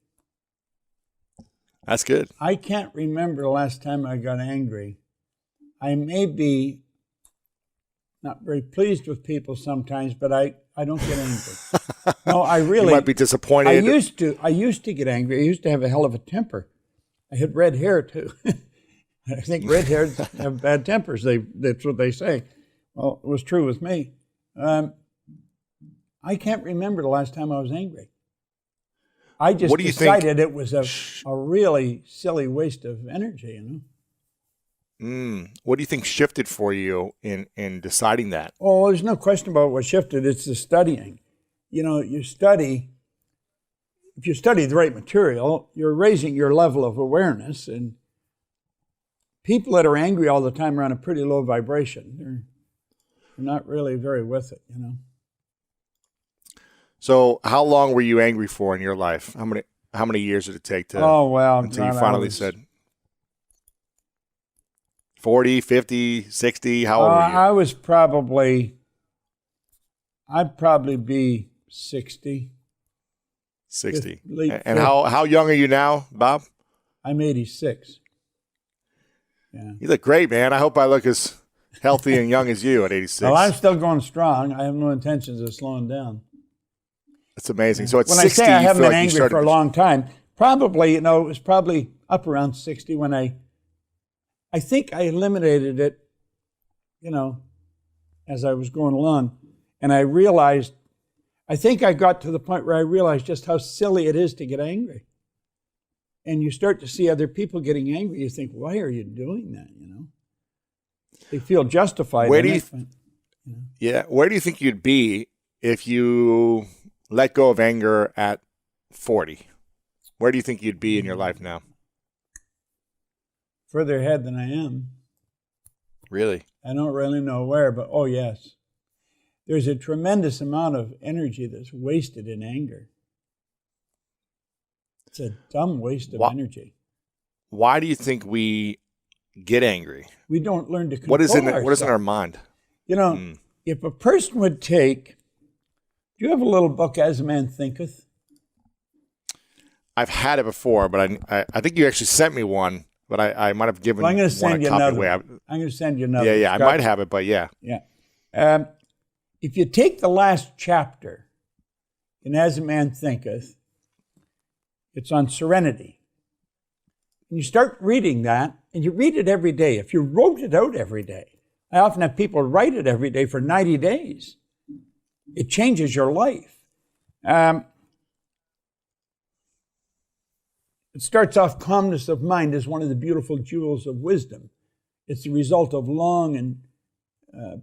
That's good. I can't remember the last time I got angry. I may be not very pleased with people sometimes, but I don't get angry. No, I really... You might be disappointed. I used to get angry. I used to have a hell of a temper. I had red hair, too. I think red hairs have bad tempers. That's what they say. Well, it was true with me. I can't remember the last time I was angry. I just decided it was a really silly waste of energy, you know. What do you think shifted for you in deciding that? Oh, there's no question about what shifted. It's the studying. You know, if you study the right material, you're raising your level of awareness. And people that are angry all the time are on a pretty low vibration. They're not really very with it, you know. So how long were you angry for in your life? How many years did it take to until you finally said 40, 50, 60? How old were you? I'd probably be 60. 60. And how young are you now, Bob? I'm 86. Yeah. You look great, man. I hope I look as healthy and young as you at 86. Well, I'm still going strong. I have no intentions of slowing down. That's amazing. So at when 60, I say I haven't been like angry for a long time, probably, it was probably up around 60 when I think I eliminated it, as I was going along. And I realized, I think I got to the point where I realized just how silly it is to get angry. And you start to see other people getting angry. You think, why are you doing that? They feel justified. Where do you think you'd be if you let go of anger at 40? Where do you think you'd be in your life now? Further ahead than I am. Really? I don't really know where, but oh yes. There's a tremendous amount of energy that's wasted in anger. It's a dumb waste of energy. Why do you think we get angry? We don't learn to control ourselves. What is in our mind? If a person would take, do you have a little book, As a Man Thinketh? I've had it before, but I think you actually sent me one, but I might have given I'm going to send you another. I'm going to send you another. Yeah, I might have it, but yeah. Yeah. If you take the last chapter in As a Man Thinketh, it's on serenity. And you start reading that, and you read it every day. If you wrote it out every day, I often have people write it every day for 90 days. It changes your life. It starts off, calmness of mind is one of the beautiful jewels of wisdom. It's the result of long and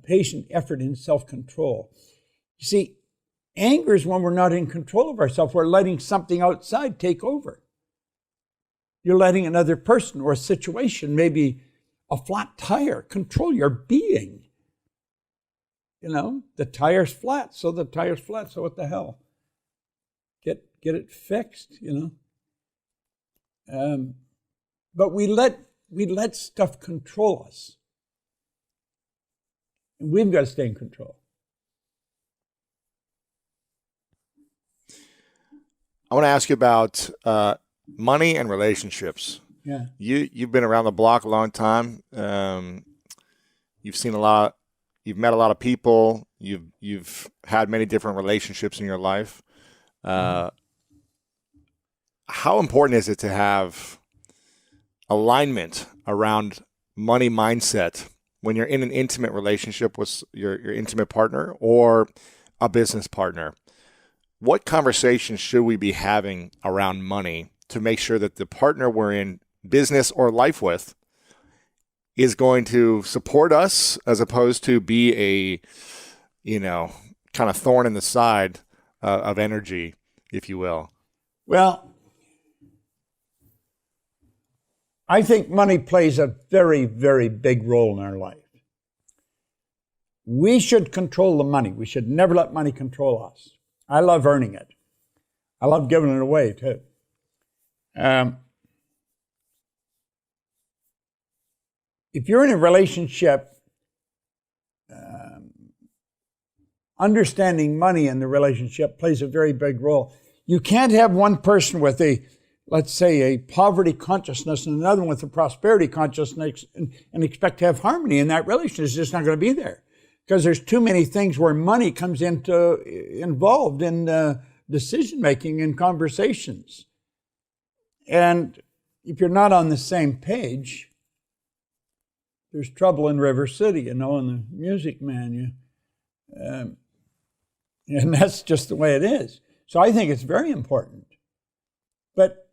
patient effort in self-control. You see, anger is when we're not in control of ourselves. We're letting something outside take over. You're letting another person or a situation, maybe a flat tire, control your being. The tire's flat, so the tire's flat, so what the hell? Get it fixed, But we let stuff control us. And we've got to stay in control. I want to ask you about money and relationships. Yeah. You've been around the block a long time. You've seen a lot. You've met a lot of people. You've had many different relationships in your life. How important is it to have alignment around money mindset when you're in an intimate relationship with your intimate partner or a business partner? What conversations should we be having around money to make sure that the partner we're in business or life with is going to support us as opposed to be a, kind of thorn in the side of energy, if you will? Well, I think money plays a very, very big role in our life. We should control the money. We should never let money control us. I love earning it. I love giving it away, too. If you're in a relationship, understanding money in the relationship plays a very big role. You can't have one person with let's say, a poverty consciousness and another one with a prosperity consciousness and expect to have harmony in that relationship. It's just not going to be there because there's too many things where money comes involved in decision-making and conversations. And if you're not on the same page, there's trouble in River City, in the Music Man. And that's just the way it is. So I think it's very important. But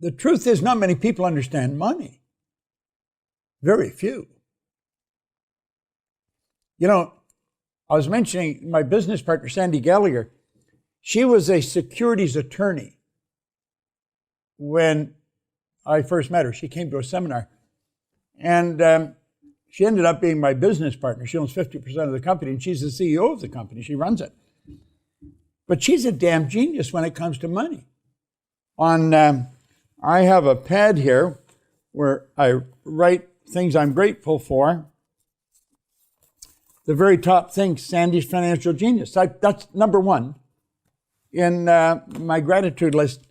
the truth is, not many people understand money. Very few. I was mentioning my business partner, Sandy Gallagher. She was a securities attorney when I first met her. She came to a seminar. And she ended up being my business partner. She owns 50% of the company, and she's the CEO of the company. She runs it. But she's a damn genius when it comes to money. I have a pad here where I write things I'm grateful for. The very top thing, Sandy's financial genius. That's number one in my gratitude list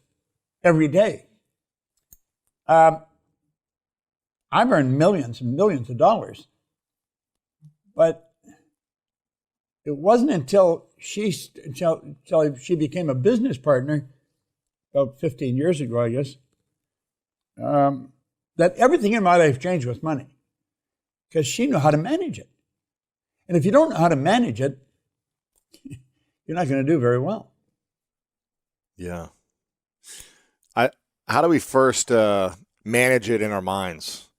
every day. I've earned millions and millions of dollars, but it wasn't until she became a business partner about 15 years ago, I guess, that everything in my life changed with money because she knew how to manage it. And if you don't know how to manage it, you're not going to do very well. Yeah. How do we first manage it in our minds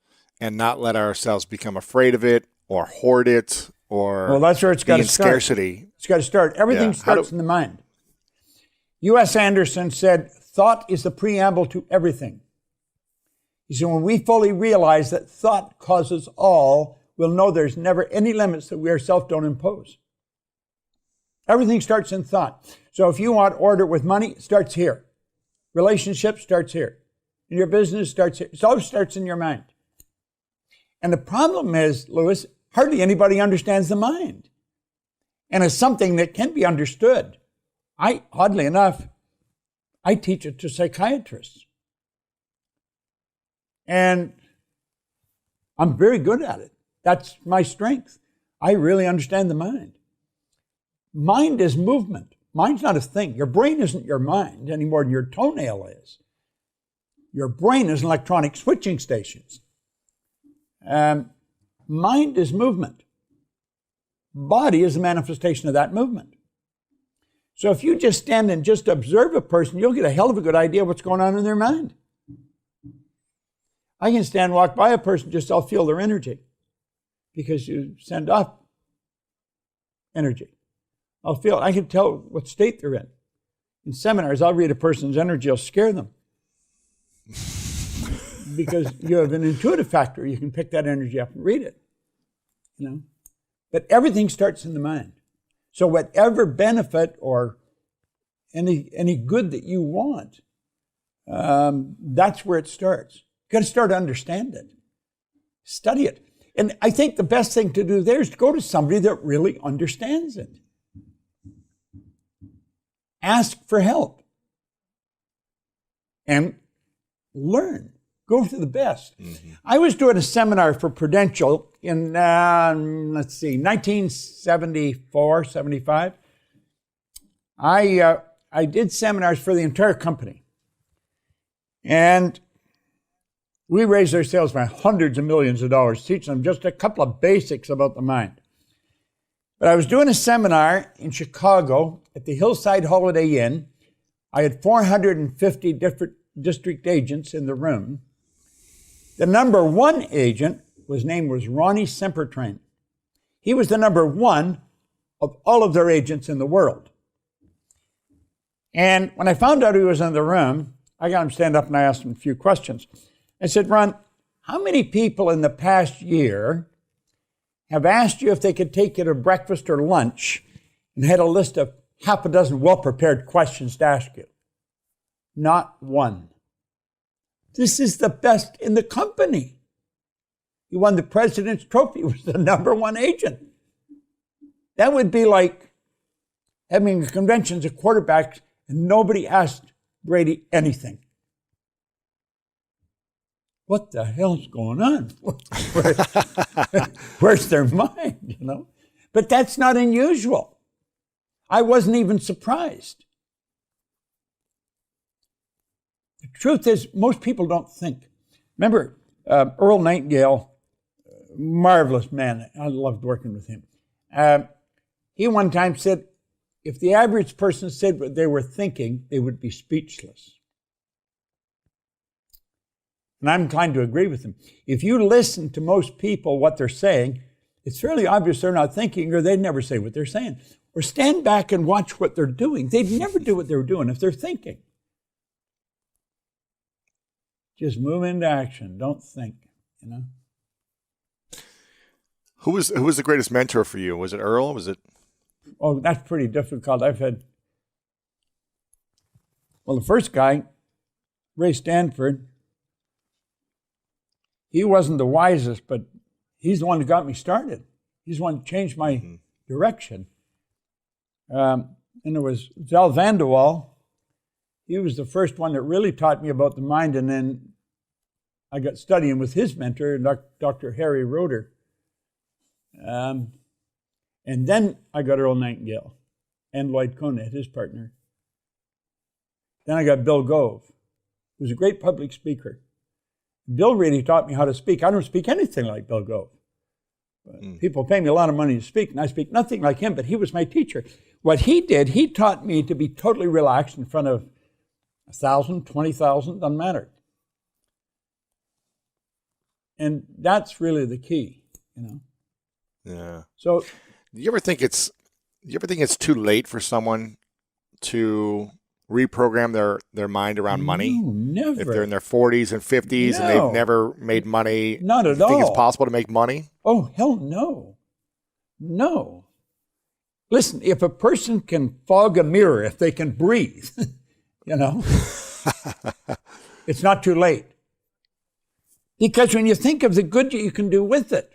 and not let ourselves become afraid of it or hoard it or that's where it's got to start. Scarcity. It's got to start. Everything starts in the mind. U.S. Anderson said, thought is the preamble to everything. He said, when we fully realize that thought causes all, we'll know there's never any limits that we ourselves don't impose. Everything starts in thought. So if you want order with money, it starts here. Relationship starts here. And your business starts here. It always starts in your mind. And the problem is, Lewis, hardly anybody understands the mind. And it's something that can be understood. Oddly enough, I teach it to psychiatrists. And I'm very good at it. That's my strength. I really understand the mind. Mind is movement. Mind's not a thing. Your brain isn't your mind any more than your toenail is. Your brain is electronic switching stations. Mind is movement. Body is a manifestation of that movement. So if you just stand and just observe a person, you'll get a hell of a good idea what's going on in their mind. I can stand and walk by a person, I'll feel their energy because you send off energy. I can tell what state they're in. In seminars, I'll read a person's energy, I'll scare them. Because you have an intuitive factor, you can pick that energy up and read it. But everything starts in the mind. So whatever benefit or any good that you want, that's where it starts. You've got to start to understand it. Study it. And I think the best thing to do there is to go to somebody that really understands it. Ask for help. And learn. Go to the best. Mm-hmm. I was doing a seminar for Prudential in, 1974, 75. I did seminars for the entire company. And we raised their sales by hundreds of millions of dollars, teaching them just a couple of basics about the mind. But I was doing a seminar in Chicago at the Hillside Holiday Inn. I had 450 different district agents in the room. The number one agent His name was Ronnie Sempertrain. He was the number one of all of their agents in the world. And when I found out he was in the room, I got him to stand up and I asked him a few questions. I said, Ron, how many people in the past year have asked you if they could take you to breakfast or lunch and had a list of half a dozen well-prepared questions to ask you? Not one. This is the best in the company. He won the President's Trophy, was the number one agent. That would be like having conventions of quarterbacks and nobody asked Brady anything. What the hell's going on? Where's their mind, you know? But that's not unusual. I wasn't even surprised. The truth is, most people don't think. Remember, Earl Nightingale, marvelous man. I loved working with him. He one time said, if the average person said what they were thinking, they would be speechless. And I'm inclined to agree with him. If you listen to most people, what they're saying, it's fairly obvious they're not thinking, or they'd never say what they're saying. Or stand back and watch what they're doing. They'd never do what they're doing if they're thinking. Just move into action. Don't think, you know. Who was the greatest mentor for you? Was it Earl? Was it? Oh, that's pretty difficult. I've had, well, the first guy, Ray Stanford, he wasn't the wisest, but he's the one that got me started. He's the one that changed my direction. And there was Val Vanderwall. He was the first one that really taught me about the mind, and then I got studying with his mentor, Dr. Harry Roeder. And then I got Earl Nightingale and Lloyd Conant, his partner. Then I got Bill Gove, who was a great public speaker. Bill really taught me how to speak. I don't speak anything like Bill Gove. People pay me a lot of money to speak, and I speak nothing like him, but he was my teacher. What he did, he taught me to be totally relaxed in front of 1,000, 20,000, doesn't matter. And that's really the key, you know. Yeah. So, Do you ever think it's too late for someone to reprogram their mind around money? no, never. If they're in their 40s and 50s and No. they've never made money? Not at Do you think it's all. possible to make money? Oh, hell no. No. Listen, if a person can fog a mirror, if they can breathe, you know, it's not too late. Because when you think of the good you can do with it,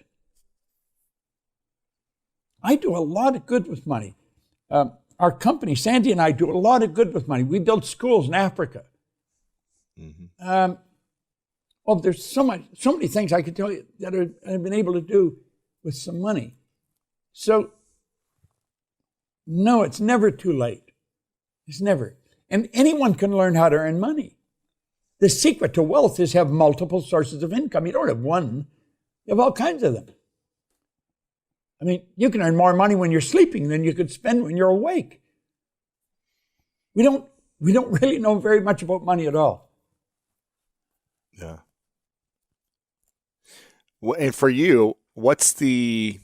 I do a lot of good with money. Our company, Sandy and I, do a lot of good with money. We build schools in Africa. There's so many things I could tell you that I've been able to do with some money. So, no, it's never too late. It's never. And anyone can learn how to earn money. The secret to wealth is have multiple sources of income. You don't have one. You have all kinds of them. I mean, you can earn more money when you're sleeping than you could spend when you're awake. We don't really know very much about money at all. Yeah. Well, and for you, what's the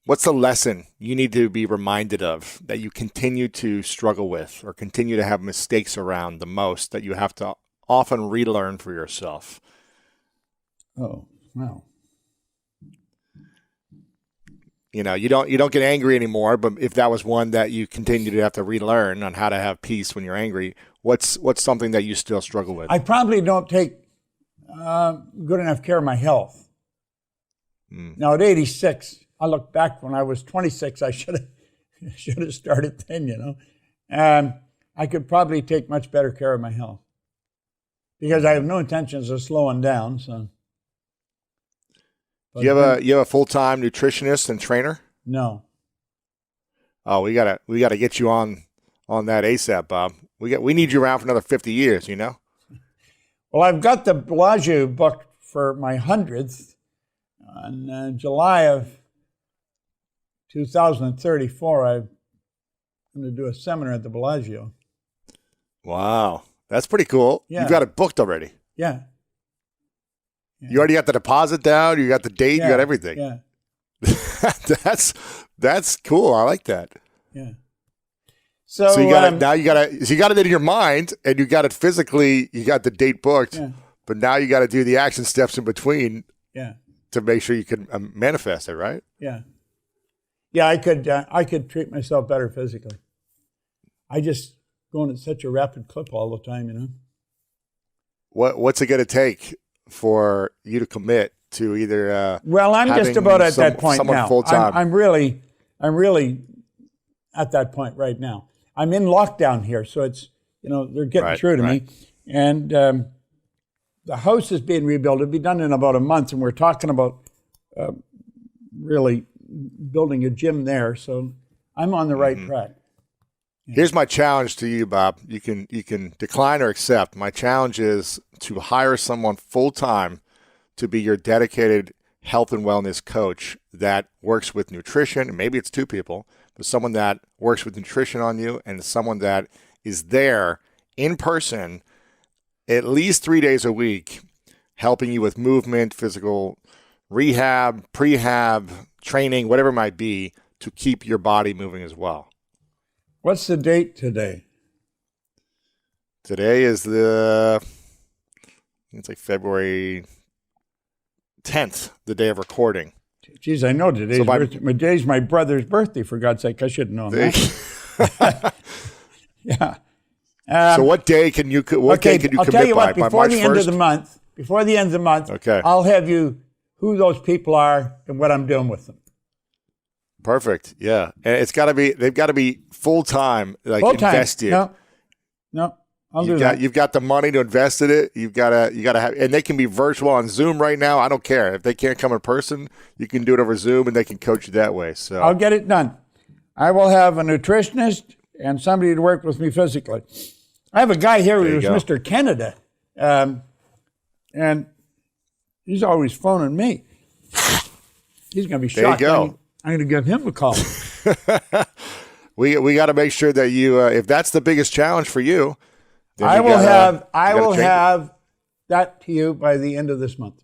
lesson you need to be reminded of that you continue to struggle with or continue to have mistakes around the most that you have to often relearn for yourself? Oh, wow. You know, you don't get angry anymore, but if that was one that you continue to have to relearn on how to have peace when you're angry, what's something that you still struggle with? I probably don't take good enough care of my health. Now at 86, I look back when I was 26, I should have started then, you know. I could probably take much better care of my health because I have no intentions of slowing down. So, you have a full-time nutritionist and trainer? No. Oh, we gotta get you on that ASAP, Bob. We need you around for another 50 years, you know? Well, I've got the Bellagio booked for my 100th on July of 2034. I'm going to do a seminar at the Bellagio. Wow, that's pretty cool. Yeah. You've got it booked already. Yeah. You already got the deposit down. You got the date. You got everything. Yeah. That's cool. I like that. Yeah. So you got it now. You got it in your mind, and you got it physically. You got the date booked, but now you got to do the action steps in between. Yeah. To make sure you can manifest it, right? Yeah. Yeah. I could treat myself better physically. I just going at such a rapid clip all the time, you know. What's it going to take for you to commit to either? Well, I'm just about at that point now. Full time. I'm really at that point right now. I'm in lockdown here, so it's they're getting through to me, and the house is being rebuilt. It'll be done in about a month, and we're talking about really building a gym there. So I'm on the right track. Yeah. Here's my challenge to you, Bob. You can decline or accept. My challenge is to hire someone full time to be your dedicated health and wellness coach that works with nutrition. And maybe it's two people, but someone that works with nutrition on you and someone that is there in person at least 3 days a week, helping you with movement, physical rehab, prehab, training, whatever it might be, to keep your body moving as well. What's the date today? Today is it's like February 10th, the day of recording. Geez, I know today's my brother's birthday, for God's sake. I should have known that. Yeah. So what day can you commit I'll tell you by? what, before the end of the month, okay. I'll have you who those people are and what I'm doing with them. Perfect. Yeah. And they've got to be full-time, like invested. No, I'll do that. You've got the money to invest in it. You got to have, and they can be virtual on Zoom right now. I don't care. If they can't come in person, you can do it over Zoom and they can coach you that way. So I'll get it done. I will have a nutritionist and somebody to work with me physically. I have a guy here who's Mr. Canada, and he's always phoning me. He's going to be shocked. There you go. I'm going to give him a call. We got to make sure that you, if that's the biggest challenge for you, then I will have that to you by the end of this month.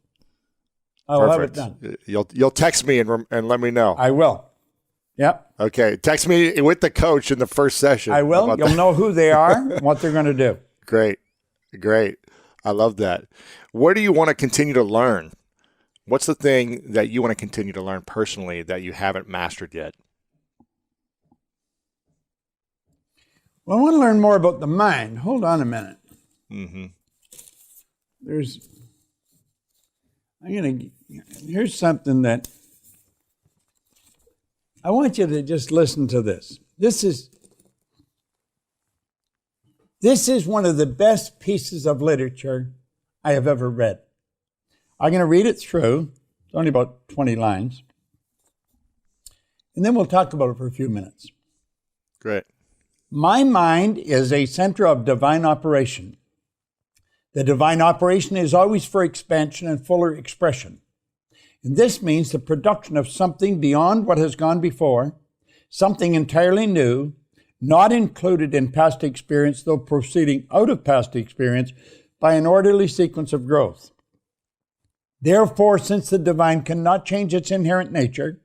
I will have it done. You'll text me and let me know. I will. Yep. Okay. Text me with the coach in the first session. I will. You'll know who they are and what they're going to do. Great. I love that. Where do you want to continue to learn? What's the thing that you want to continue to learn personally that you haven't mastered yet? Well, I want to learn more about the mind. Hold on a minute. Mm-hmm. Here's something that I want you to just listen to this. This is one of the best pieces of literature I have ever read. I'm going to read it through. It's only about 20 lines. And then we'll talk about it for a few minutes. Great. My mind is a center of divine operation. The divine operation is always for expansion and fuller expression. And this means the production of something beyond what has gone before, something entirely new, not included in past experience, though proceeding out of past experience by an orderly sequence of growth. Therefore, since the divine cannot change its inherent nature,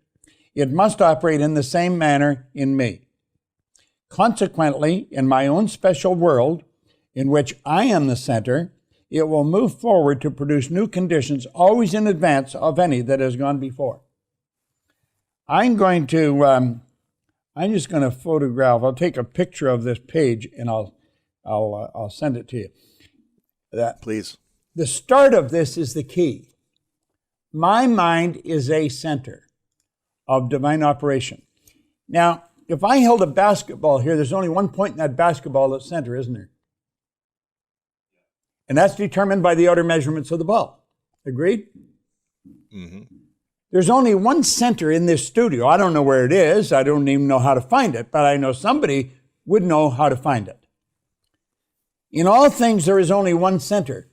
it must operate in the same manner in me. Consequently, in my own special world, in which I am the center, it will move forward to produce new conditions always in advance of any that has gone before. I'm just going to photograph. I'll take a picture of this page and I'll send it to you. Please. The start of this is the key. My mind is a center of divine operation. Now, if I held a basketball here, there's only one point in that basketball that's center, isn't there? And that's determined by the outer measurements of the ball. Agreed? Mm-hmm. There's only one center in this studio. I don't know where it is. I don't even know how to find it, but I know somebody would know how to find it. In all things, there is only one center.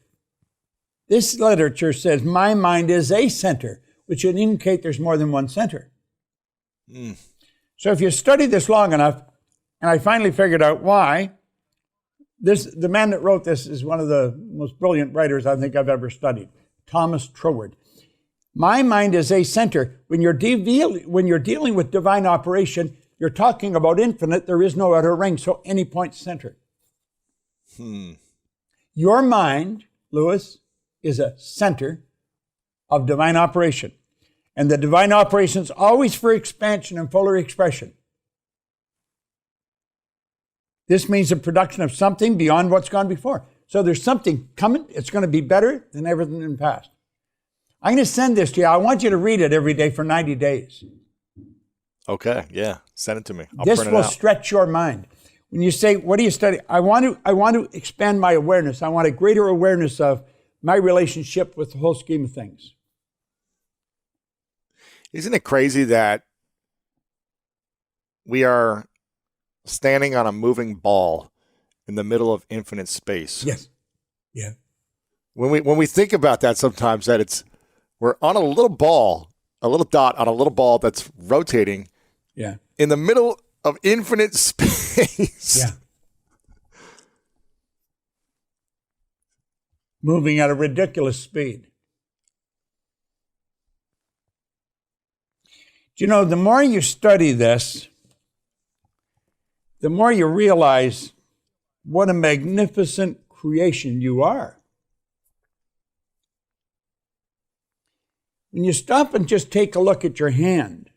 This literature says my mind is a center, which would indicate there's more than one center. Mm. So if you study this long enough, and I finally figured out why, the man that wrote this is one of the most brilliant writers I think I've ever studied. Thomas Troward. My mind is a center. When you're dealing with divine operation, you're talking about infinite. There is no outer ring, so any point center. Your mind, Lewis, is a center of divine operation. And the divine operation is always for expansion and fuller expression. This means the production of something beyond what's gone before. So there's something coming. It's going to be better than everything in the past. I'm going to send this to you. I want you to read it every day for 90 days. Okay, yeah. Send it to me. I'll This print it will out. stretch your mind. When you say, what do you study? I want to expand my awareness. I want a greater awareness of my relationship with the whole scheme of things. Isn't it crazy that we are standing on a moving ball in the middle of infinite space? Yes. Yeah. When we think about that sometimes, that we're on a little ball, a little dot on a little ball that's rotating Yeah. in the middle of infinite space. Yeah. Moving at a ridiculous speed. Do you know, the more you study this, the more you realize what a magnificent creation you are. When you stop and just take a look at your hand,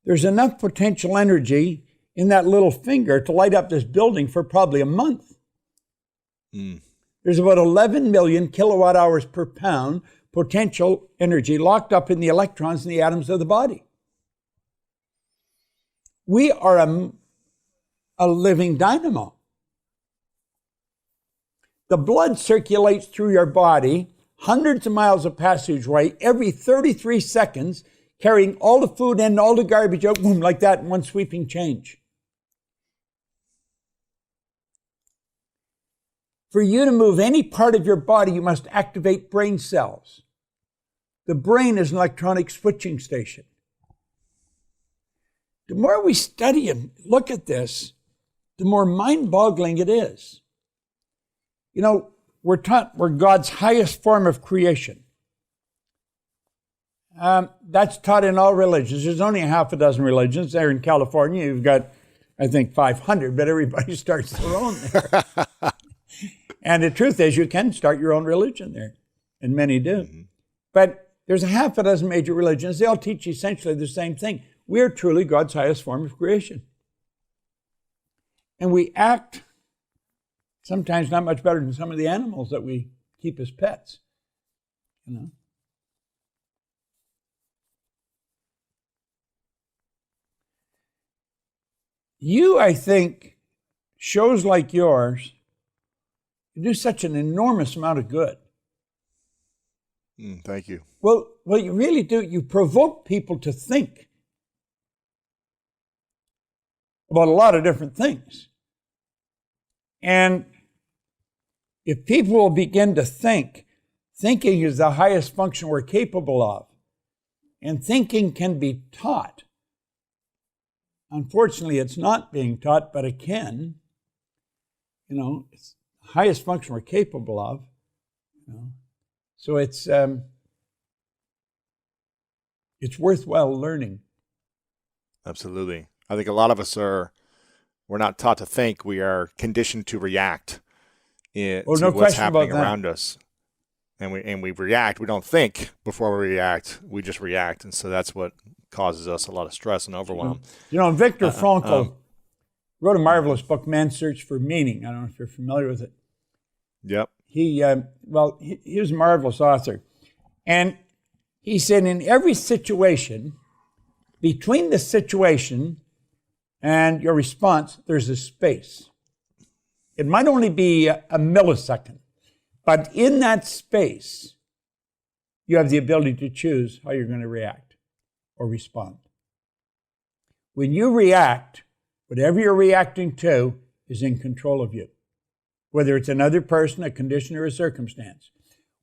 there's enough potential energy in that little finger to light up this building for probably a month. There's about 11 million kilowatt hours per pound potential energy locked up in the electrons in the atoms of the body. We are a living dynamo. The blood circulates through your body, hundreds of miles of passageway every 33 seconds, carrying all the food in, all the garbage out, boom, like that in one sweeping change. For you to move any part of your body, you must activate brain cells. The brain is an electronic switching station. The more we study and look at this, the more mind-boggling it is. You know, we're taught we're God's highest form of creation. That's taught in all religions. There's only a half a dozen religions. There in California, you've got, I think, 500, but everybody starts their own there. And the truth is, you can start your own religion there, and many do. Mm-hmm. But there's a half a dozen major religions. They all teach essentially the same thing. We're truly God's highest form of creation. And we act sometimes not much better than some of the animals that we keep as pets. You know? You, I think, shows like yours, you do such an enormous amount of good. Thank you. Well, you really do. You provoke people to think about a lot of different things. And if people will begin to think, thinking is the highest function we're capable of. And thinking can be taught. Unfortunately, it's not being taught, but it can. You know, it's the highest function we're capable of. You know. So it's worthwhile learning. Absolutely. I think a lot of us we're not taught to think. We are conditioned to react to what's happening around us. And we react. We don't think before we react. We just react. And so that's what causes us a lot of stress and overwhelm. You know, Viktor Frankl wrote a marvelous book, Man's Search for Meaning. I don't know if you're familiar with it. Yep. He was a marvelous author. And he said in every situation, between the situation and your response, there's a space. It might only be a millisecond, but in that space, you have the ability to choose how you're going to react or respond. When you react, whatever you're reacting to is in control of you, whether it's another person, a condition, or a circumstance.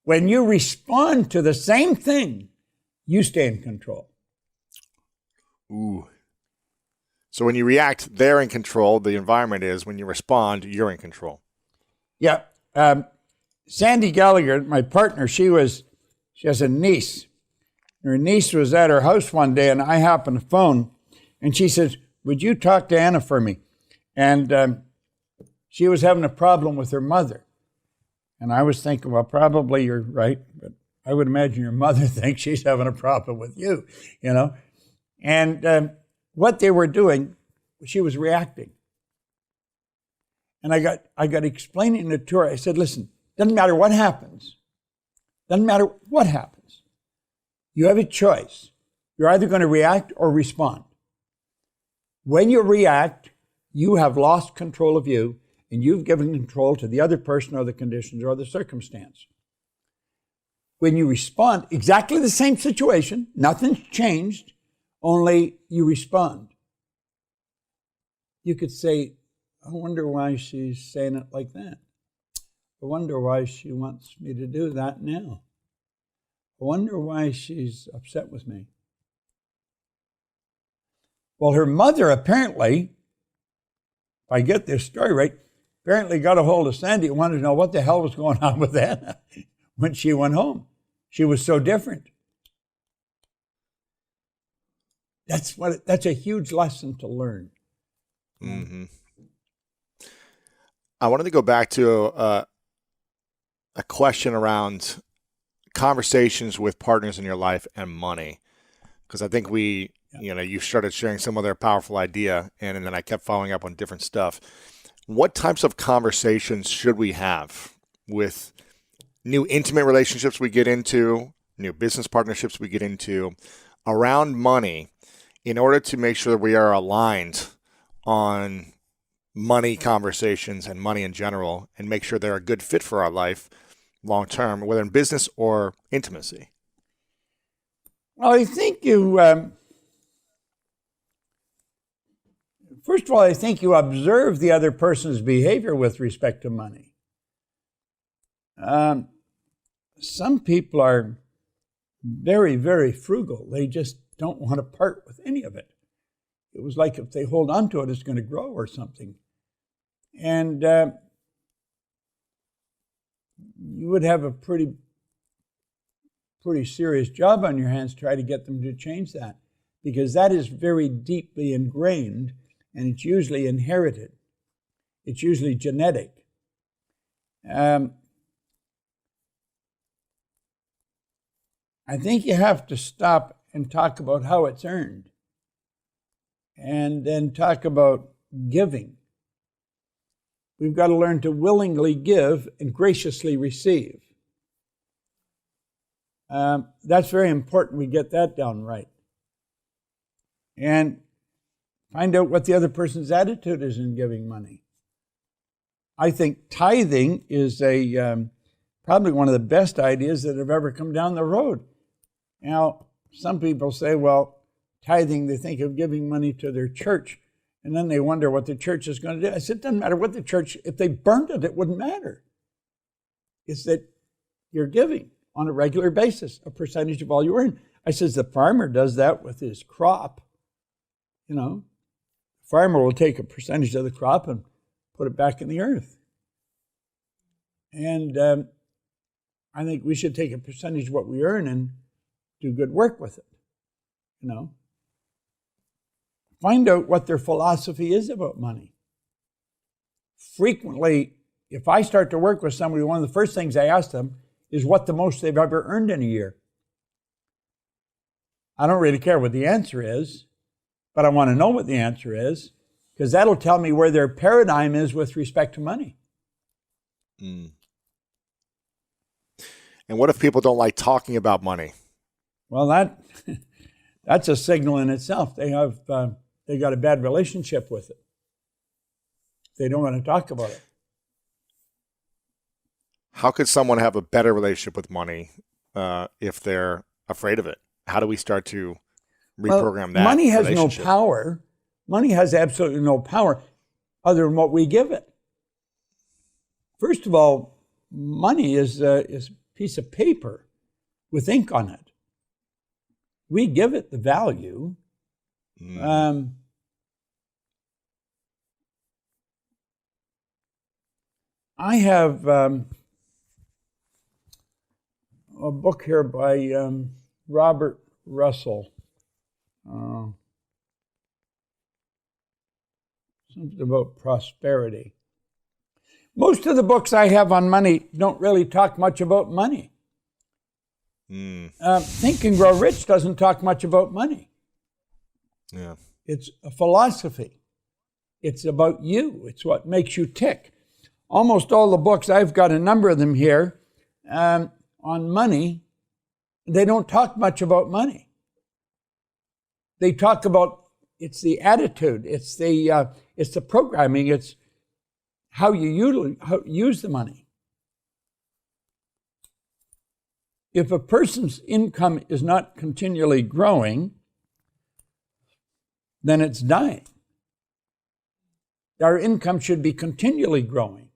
When you respond to the same thing, you stay in control. Ooh. So when you react, they're in control. The environment is. When you respond, you're in control. Yeah. Sandy Gallagher, my partner, she has a niece. Her niece was at her house one day, and I happened to phone, and she says, "Would you talk to Anna for me?" And she was having a problem with her mother. And I was thinking, well, probably you're right, but I would imagine your mother thinks she's having a problem with you, you know. And what they were doing, she was reacting. And I got explaining it to her. I said, listen, doesn't matter what happens. Doesn't matter what happens. You have a choice. You're either going to react or respond. When you react, you have lost control of you, and you've given control to the other person or the conditions or the circumstance. When you respond, exactly the same situation, nothing's changed, only you respond. You could say, I wonder why she's saying it like that. I wonder why she wants me to do that now. I wonder why she's upset with me. Well, her mother apparently, if I get this story right, apparently got a hold of Sandy and wanted to know what the hell was going on with Anna when she went home. She was so different. That's a huge lesson to learn. Mm-hmm. I wanted to go back to a question around conversations with partners in your life and money, because I think you started sharing some other powerful idea, and then I kept following up on different stuff. What types of conversations should we have with new intimate relationships we get into, new business partnerships we get into around money, in order to make sure that we are aligned on money conversations and money in general, and make sure they're a good fit for our life long term, whether in business or intimacy? Well, I think first of all, I think you observe the other person's behavior with respect to money. Some people are very, very frugal. They just don't want to part with any of it. It was like if they hold on to it, it's going to grow or something. And you would have a pretty serious job on your hands to try to get them to change that, because that is very deeply ingrained, and it's usually inherited. It's usually genetic. I think you have to stop and talk about how it's earned, and then talk about giving. We've got to learn to willingly give and graciously receive. That's very important we get that down right. And find out what the other person's attitude is in giving money. I think tithing is probably one of the best ideas that have ever come down the road. Now, some people say, well, tithing, they think of giving money to their church, and then they wonder what the church is going to do. I said, it doesn't matter what the church, if they burned it, it wouldn't matter. It's that you're giving on a regular basis, a percentage of all you earn. I says, the farmer does that with his crop. You know, the farmer will take a percentage of the crop and put it back in the earth. And I think we should take a percentage of what we earn and do good work with it. You know, find out what their philosophy is about money. Frequently, if I start to work with somebody, one of the first things I ask them is what the most they've ever earned in a year. I don't really care what the answer is, but I want to know what the answer is, because that'll tell me where their paradigm is with respect to money. Mm. And what if people don't like talking about money? Well, that's a signal in itself. They got a bad relationship with it. They don't want to talk about it. How could someone have a better relationship with money if they're afraid of it? How do we start to reprogram that? Money has no power. Money has absolutely no power other than what we give it. First of all, money is a piece of paper with ink on it. We give it the value. I have a book here by Robert Russell. Something about prosperity. Most of the books I have on money don't really talk much about money. Think and Grow Rich doesn't talk much about money. Yeah. It's a philosophy. It's about you. It's what makes you tick. Almost all the books, I've got a number of them here, on money, they don't talk much about money. They talk about, it's the attitude, it's the programming, it's how you use the money. If a person's income is not continually growing, then it's dying. Our income should be continually growing.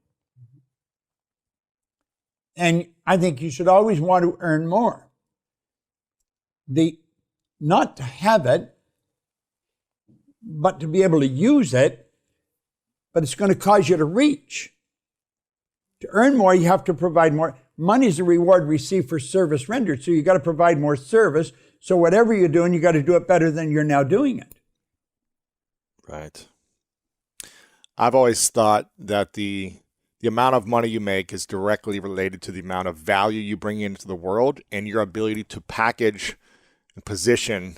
And I think you should always want to earn more. Not to have it, but to be able to use it, but it's going to cause you to reach. To earn more, you have to provide more. Money is a reward received for service rendered, so you got to provide more service. So whatever you're doing, you got to do it better than you're now doing it. Right. I've always thought that the amount of money you make is directly related to the amount of value you bring into the world and your ability to package and position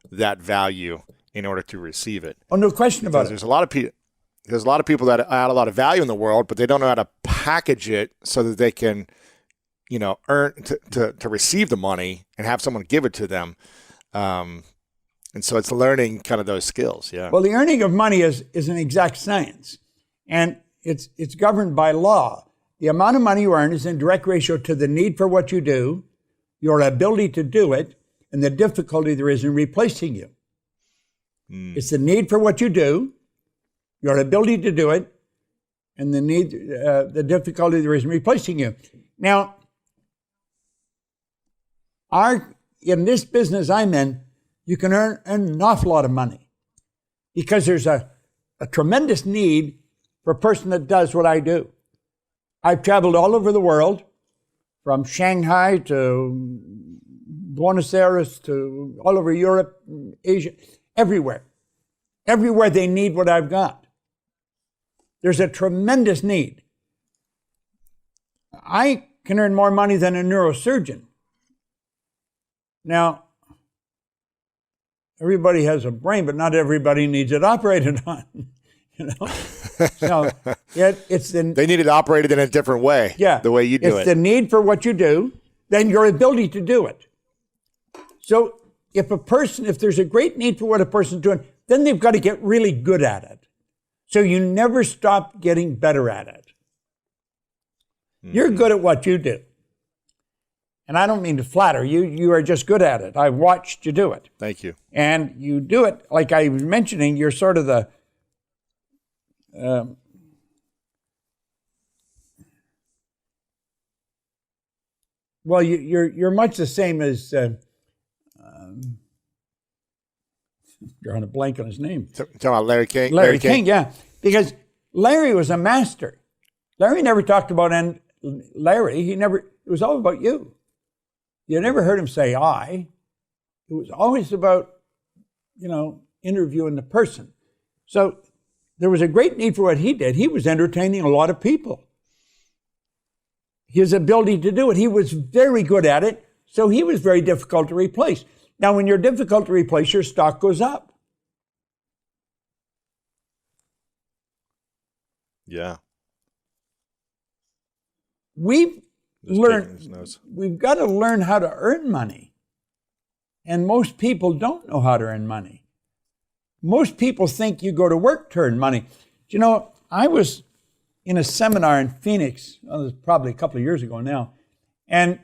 that value in order to receive it. Oh, no question about it. There's a lot of people that add a lot of value in the world, but they don't know how to package it so that they can, earn to receive the money and have someone give it to them. And so it's learning kind of those skills. Yeah. Well, the earning of money is an exact science, and it's governed by law. The amount of money you earn is in direct ratio to the need for what you do, your ability to do it, and the difficulty there is in replacing you. It's the need for what you do, your ability to do it, and the difficulty there is in replacing you. Now, in this business I'm in, you can earn an awful lot of money because there's a tremendous need for a person that does what I do. I've traveled all over the world, from Shanghai to Buenos Aires to all over Europe, Asia, everywhere. Everywhere they need what I've got. There's a tremendous need. I can earn more money than a neurosurgeon. Now, everybody has a brain, but not everybody needs it operated on. So they need it operated in a different way. Yeah, the way you do it. It's the need for what you do, then your ability to do it. So if there's a great need for what a person's doing, then they've got to get really good at it. So you never stop getting better at it. You're good at what you do. And I don't mean to flatter you. You are just good at it. I've watched you do it. Thank you. And you do it, like I was mentioning, you're sort of the you're much the same as drawing a blank on his name. Talking about Larry King? Larry King, yeah. Because Larry was a master. Larry never talked about Larry. It was all about you. You never heard him say I. It was always about, interviewing the person. So there was a great need for what he did. He was entertaining a lot of people. His ability to do it, he was very good at it, so he was very difficult to replace. Now, when you're difficult to replace, your stock goes up. Yeah. We've got to learn how to earn money. And most people don't know how to earn money. Most people think you go to work to earn money. I was in a seminar in Phoenix, it was probably a couple of years ago now, and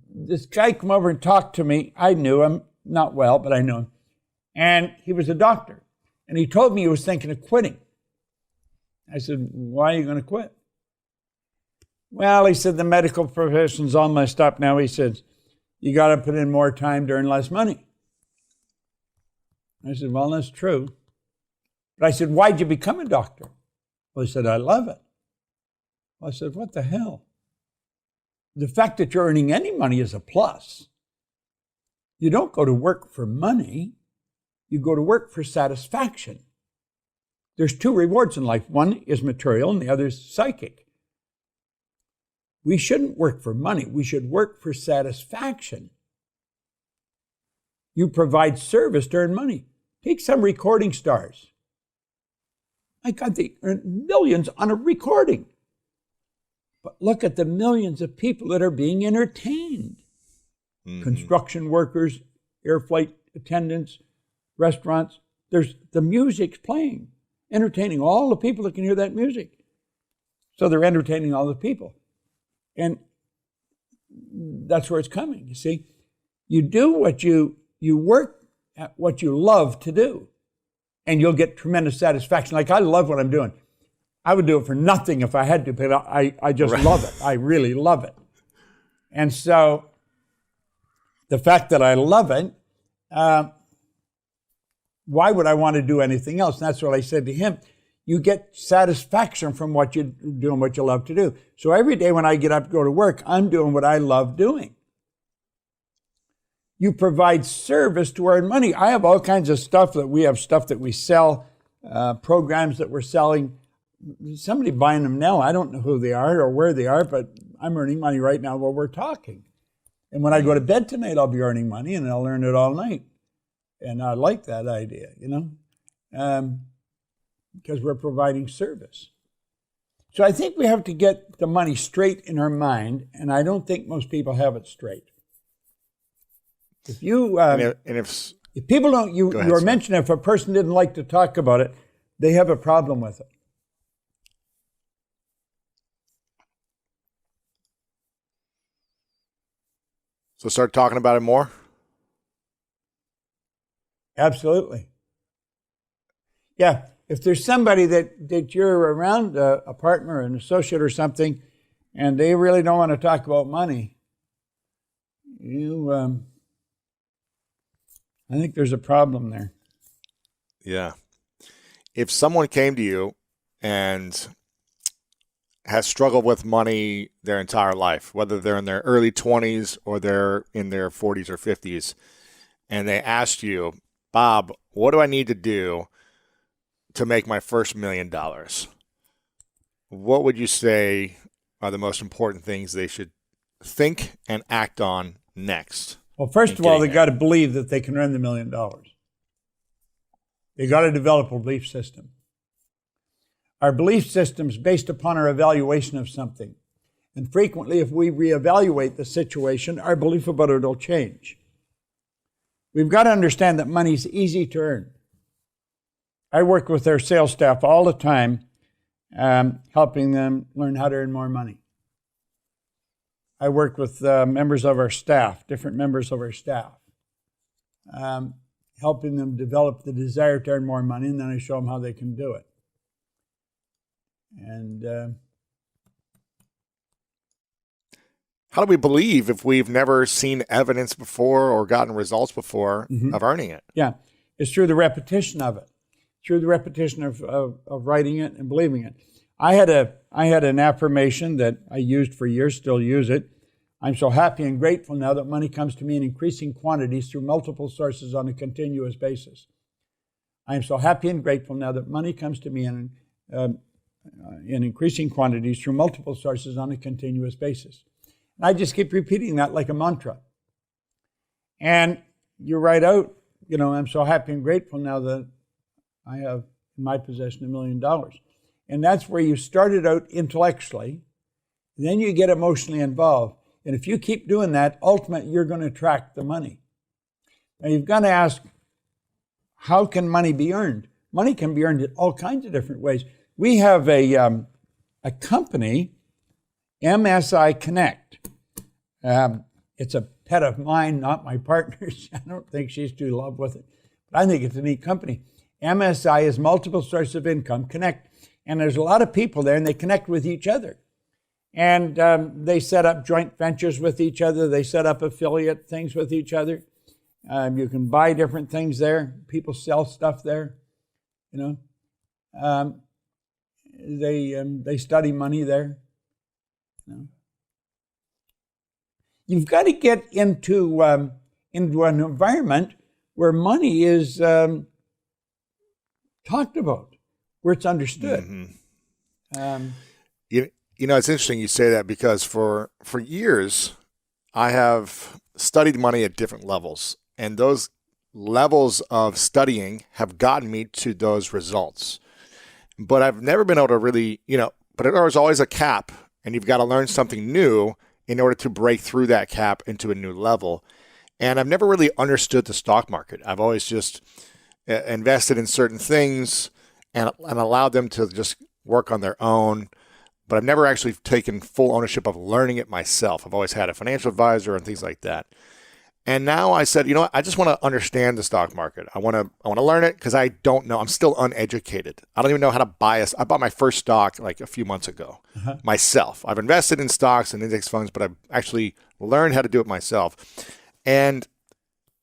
this guy came over and talked to me. I knew him, not well, but I knew him. And he was a doctor. And he told me he was thinking of quitting. I said, why are you going to quit? Well, he said, the medical profession's all messed up now. He said, you got to put in more time to earn less money. I said, well, that's true. But I said, why'd you become a doctor? Well, he said, I love it. Well, I said, what the hell? the fact that you're earning any money is a plus. You don't go to work for money. You go to work for satisfaction. There's two rewards in life. One is material and the other is psychic. We shouldn't work for money. We should work for satisfaction. You provide service to earn money. Take some recording stars. My God, they earn millions on a recording. But look at the millions of people that are being entertained. Mm-hmm. Construction workers, air flight attendants, restaurants. The music's playing, entertaining all the people that can hear that music. So they're entertaining all the people. And that's where it's coming, you see. You do what you work at what you love to do, and you'll get tremendous satisfaction. Like, I love what I'm doing. I would do it for nothing if I had to, but I just love it. I really love it. And so the fact that I love it, why would I want to do anything else? And that's what I said to him. You get satisfaction from what you're doing, what you love to do. So every day when I get up to go to work, I'm doing what I love doing. You provide service to earn money. I have all kinds of stuff that we sell, programs that we're selling. Somebody buying them now. I don't know who they are or where they are, but I'm earning money right now while we're talking. And when I go to bed tonight, I'll be earning money, and I'll earn it all night. And I like that idea, because we're providing service. So I think we have to get the money straight in our mind, and I don't think most people have it straight. If you if people don't, you were mentioning if a person didn't like to talk about it, they have a problem with it. So start talking about it more? Absolutely. Yeah. If there's somebody that you're around, a partner, an associate or something, and they really don't want to talk about money, I think there's a problem there. Yeah. If someone came to you and has struggled with money their entire life, whether they're in their early 20s or they're in their 40s or 50s, and they asked you, Bob, what do I need to do to make my first $1 million? What would you say are the most important things they should think and act on next? Well, first of all, they got to believe that they can earn the $1 million. They got to develop a belief system. Our belief system is based upon our evaluation of something. And frequently, if we reevaluate the situation, our belief about it will change. We've got to understand that money is easy to earn. I work with their sales staff all the time, helping them learn how to earn more money. I work with members of our staff, different members of our staff, helping them develop the desire to earn more money, and then I show them how they can do it. And how do we believe if we've never seen evidence before or gotten results before of earning it? Yeah, it's through the repetition of it, through the repetition of writing it and believing it. I had an affirmation that I used for years, still use it. I'm so happy and grateful now that money comes to me in increasing quantities through multiple sources on a continuous basis. I am so happy and grateful now that money comes to me in increasing quantities through multiple sources on a continuous basis. And I just keep repeating that like a mantra. And you write out, I'm so happy and grateful now that I have in my possession $1 million. And that's where you started out intellectually, then you get emotionally involved. And if you keep doing that, ultimately you're going to attract the money. Now you've got to ask, how can money be earned? Money can be earned in all kinds of different ways. We have a company, MSI Connect. It's a pet of mine, not my partner's. I don't think she's too in love with it. But I think it's a neat company. MSI is multiple sources of income connect. And there's a lot of people there, and they connect with each other. And they set up joint ventures with each other. They set up affiliate things with each other. You can buy different things there. People sell stuff there. They study money there. you've got to get into an environment where money is talked about, where it's understood. You know, it's interesting you say that because for years, I have studied money at different levels, and those levels of studying have gotten me to those results. But I've never been able to really, but there's always a cap, and you've got to learn something new in order to break through that cap into a new level. And I've never really understood the stock market. I've always just invested in certain things and allowed them to just work on their own. But I've never actually taken full ownership of learning it myself. I've always had a financial advisor and things like that. And now I said, you know what? I just want to understand the stock market. I want to learn it because I don't know. I'm still uneducated. I don't even know how to buy I bought my first stock like a few months ago myself. I've invested in stocks and index funds, but I've actually learned how to do it myself. And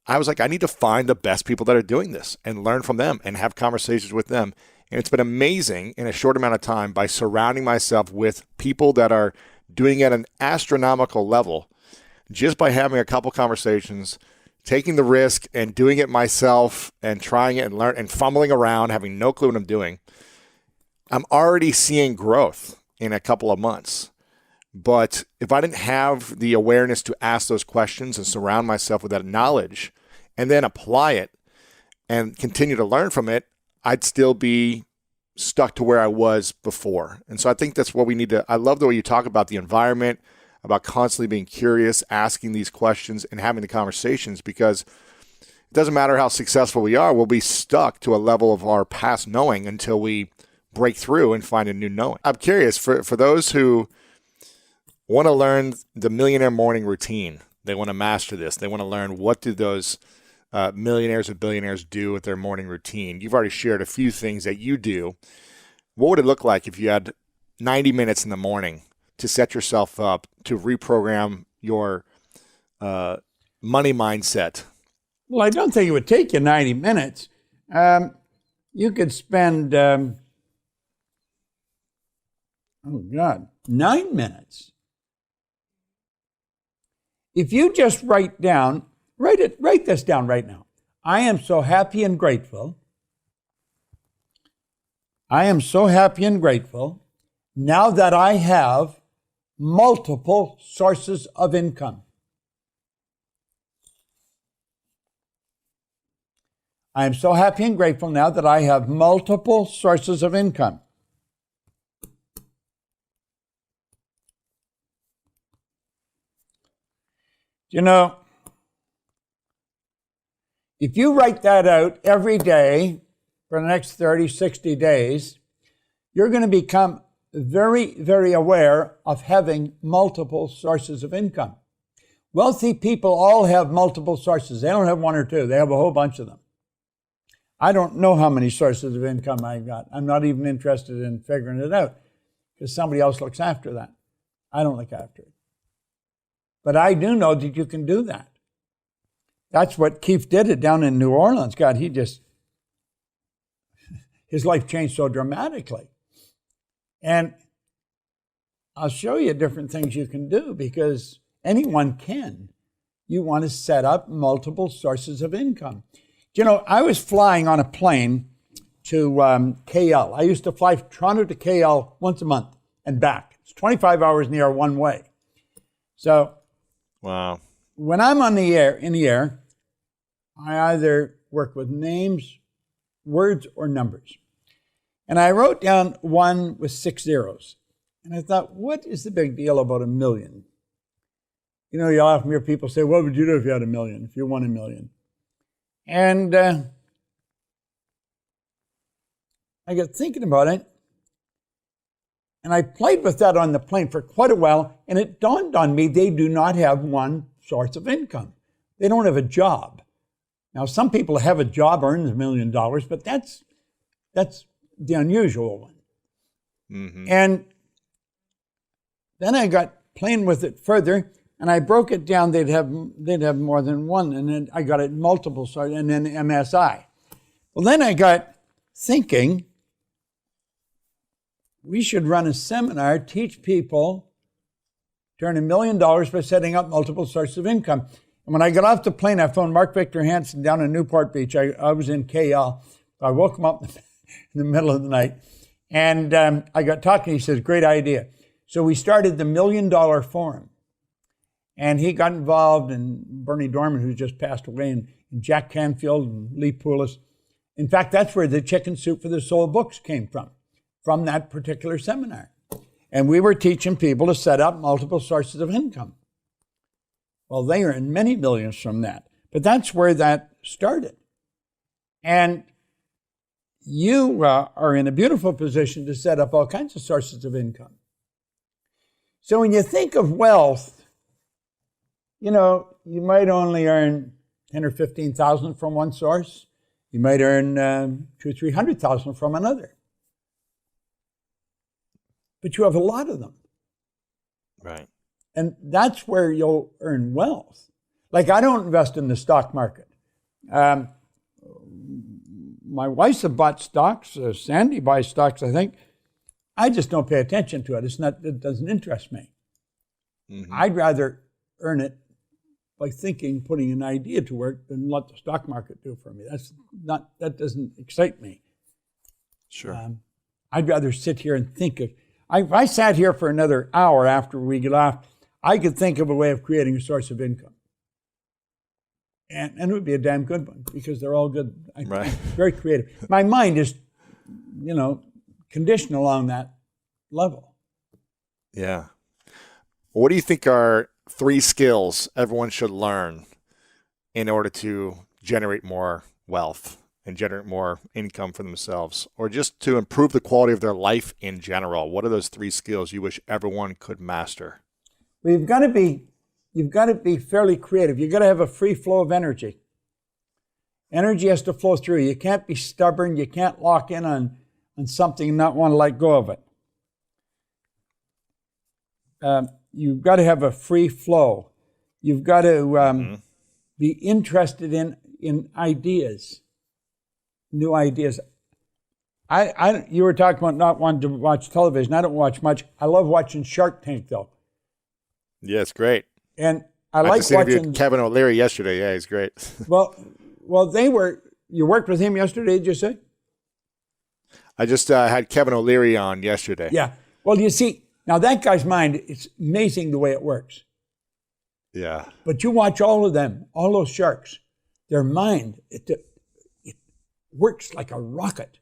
I was like, I need to find the best people that are doing this and learn from them and have conversations with them. And it's been amazing in a short amount of time by surrounding myself with people that are doing it at an astronomical level, just by having a couple conversations, taking the risk and doing it myself and trying it and learn and fumbling around, having no clue what I'm doing. I'm already seeing growth in a couple of months. But if I didn't have the awareness to ask those questions and surround myself with that knowledge and then apply it and continue to learn from it, I'd still be stuck to where I was before. And so I think that's what we need to, I love the way you talk about the environment, about constantly being curious, asking these questions and having the conversations, because it doesn't matter how successful we are, we'll be stuck to a level of our past knowing until we break through and find a new knowing. I'm curious, for those who want to learn the millionaire morning routine, they want to master this, they want to learn what do those millionaires and billionaires do with their morning routine. You've already shared a few things that you do. What would it look like if you had 90 minutes in the morning to set yourself up to reprogram your money mindset? Well, I don't think it would take you 90 minutes. You could spend, 9 minutes. If you just write this down right now. I am so happy and grateful. I am so happy and grateful now that I have multiple sources of income. I am so happy and grateful now that I have multiple sources of income. You know, if you write that out every day for the next 30, 60 days, you're going to become very, very aware of having multiple sources of income. Wealthy people all have multiple sources. They don't have one or two. They have a whole bunch of them. I don't know how many sources of income I've got. I'm not even interested in figuring it out because somebody else looks after that. I don't look after it. But I do know that you can do that. That's what Keith did it down in New Orleans. God, his life changed so dramatically. And I'll show you different things you can do because anyone can. You want to set up multiple sources of income. You know, I was flying on a plane to KL. I used to fly from Toronto to KL once a month and back. It's 25 hours in the air one way. So, wow. When I'm in the air, I either work with names, words, or numbers. And I wrote down one with 6 zeros. And I thought, what is the big deal about $1 million? You know, you often hear people say, what would you do if you had $1 million, if you won $1 million? And I got thinking about it. And I played with that on the plane for quite a while. And it dawned on me they do not have one source of income. They don't have a job. Now, some people have a job, earns $1 million, but that's the unusual one. Mm-hmm. And then I got playing with it further, and I broke it down. They'd have more than one, and then I got it multiple, and then MSI. Well, then I got thinking we should run a seminar, teach people to earn $1 million by setting up multiple sources of income. And when I got off the plane, I phoned Mark Victor Hansen down in Newport Beach. I was in KL. I woke him up in the middle of the night. And I got talking. He says, great idea. So we started the $1 Million Forum. And he got involved in Bernie Dorman, who just passed away, and Jack Canfield and Lee Poulos. In fact, that's where the Chicken Soup for the Soul books came from that particular seminar. And we were teaching people to set up multiple sources of income. Well, they earned many millions from that. But that's where that started. And you are in a beautiful position to set up all kinds of sources of income. So when you think of wealth, you know, you might only earn 10 or 15,000 from one source. You might earn 200,000 or 300,000 from another. But you have a lot of them. Right. And that's where you'll earn wealth. Like, I don't invest in the stock market. My wife has bought stocks. Sandy buys stocks, I think. I just don't pay attention to it. It doesn't interest me. Mm-hmm. I'd rather earn it by putting an idea to work than let the stock market do for me. That doesn't excite me. Sure. I'd rather sit here and think of. If I sat here for another hour after we get off, I could think of a way of creating a source of income. And it would be a damn good one, because they're all good. Right. Very creative. My mind is, conditioned along that level. Yeah. What do you think are 3 skills everyone should learn in order to generate more wealth and generate more income for themselves, or just to improve the quality of their life in general? What are those 3 skills you wish everyone could master? Well, you've got to be fairly creative. You've got to have a free flow of energy. Energy has to flow through. You can't be stubborn. You can't lock in on something and not want to let go of it. You've got to have a free flow. You've got to be interested in ideas, new ideas. You were talking about not wanting to watch television. I don't watch much. I love watching Shark Tank, though. Yeah, it's great. And I like just interviewed watching Kevin O'Leary yesterday. Yeah, he's great. Well, you worked with him yesterday, did you say? I just had Kevin O'Leary on yesterday. Yeah. Well, you see, now that guy's mind, it's amazing the way it works. Yeah. But you watch all of them, all those sharks, their mind, it works like a rocket,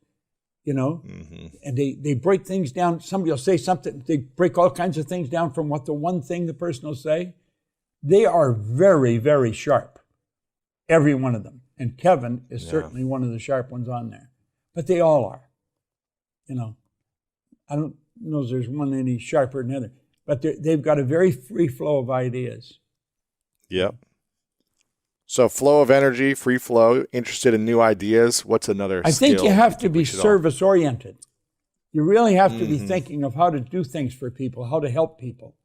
Mm-hmm. And they break things down. Somebody will say something, they break all kinds of things down from what the one thing the person will say. They are very, very sharp, every one of them. And Kevin is certainly one of the sharp ones on there. But they all are. I don't know if there's one any sharper than the other. But they've got a very free flow of ideas. Yep. So flow of energy, free flow, interested in new ideas. What's another I think skill you have to be should all- service-oriented. You really have to be thinking of how to do things for people, how to help people.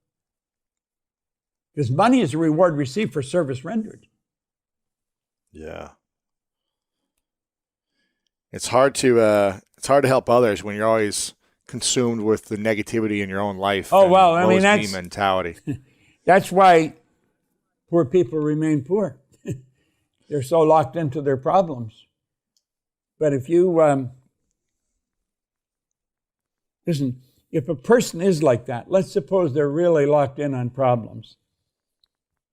Because money is a reward received for service rendered. Yeah. It's hard to help others when you're always consumed with the negativity in your own life. Oh, and well, I mean, woe is me that's- mentality. That's why poor people remain poor. They're so locked into their problems. But if you, listen, if a person is like that, let's suppose they're really locked in on problems,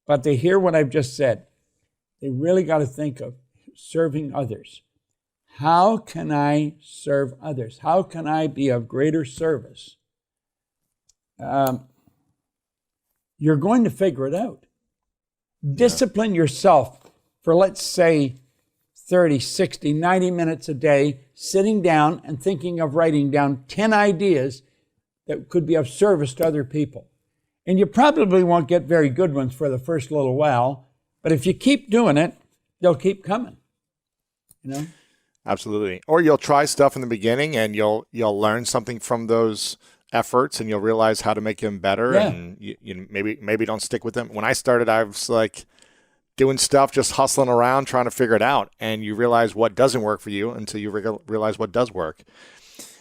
but they hear what I've just said, they really got to think of serving others. How can I serve others? How can I be of greater service? You're going to figure it out. Discipline yourself for, let's say, 30, 60, 90 minutes a day, sitting down and thinking of writing down 10 ideas that could be of service to other people. And you probably won't get very good ones for the first little while, but if you keep doing it, they'll keep coming. Absolutely. Or you'll try stuff in the beginning and you'll learn something from those efforts and you'll realize how to make them better. Yeah. And you maybe don't stick with them. When I started, I was like doing stuff, just hustling around, trying to figure it out. And you realize what doesn't work for you until you realize what does work.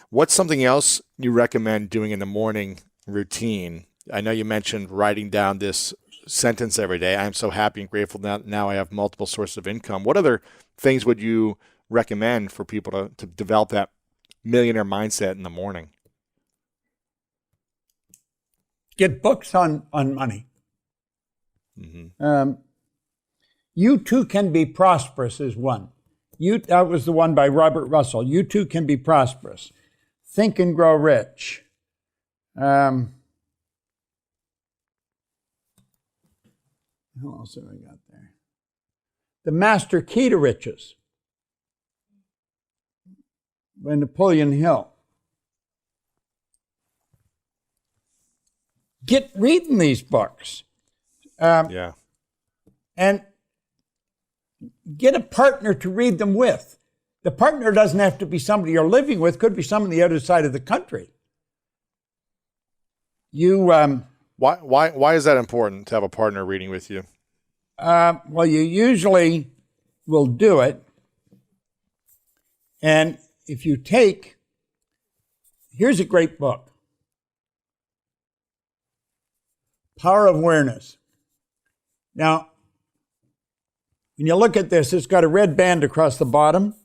What's something else you recommend doing in the morning routine I know you mentioned writing down this sentence every day. I'm so happy and grateful that now I have multiple sources of income. What other things would you recommend for people to develop that millionaire mindset in the morning? Get books on money. You Too Can Be Prosperous is one. That was the one by Robert Russell. You Too Can Be Prosperous. Think and Grow Rich. Who else have I got there? The Master Key to Riches by Napoleon Hill. Get reading these books. Yeah. And get a partner to read them with. The partner doesn't have to be somebody you're living with, could be someone on the other side of the country. Why is that important to have a partner reading with you? Well, you usually will do it. And if you here's a great book, Power of Awareness. Now, when you look at this, it's got a red band across the bottom.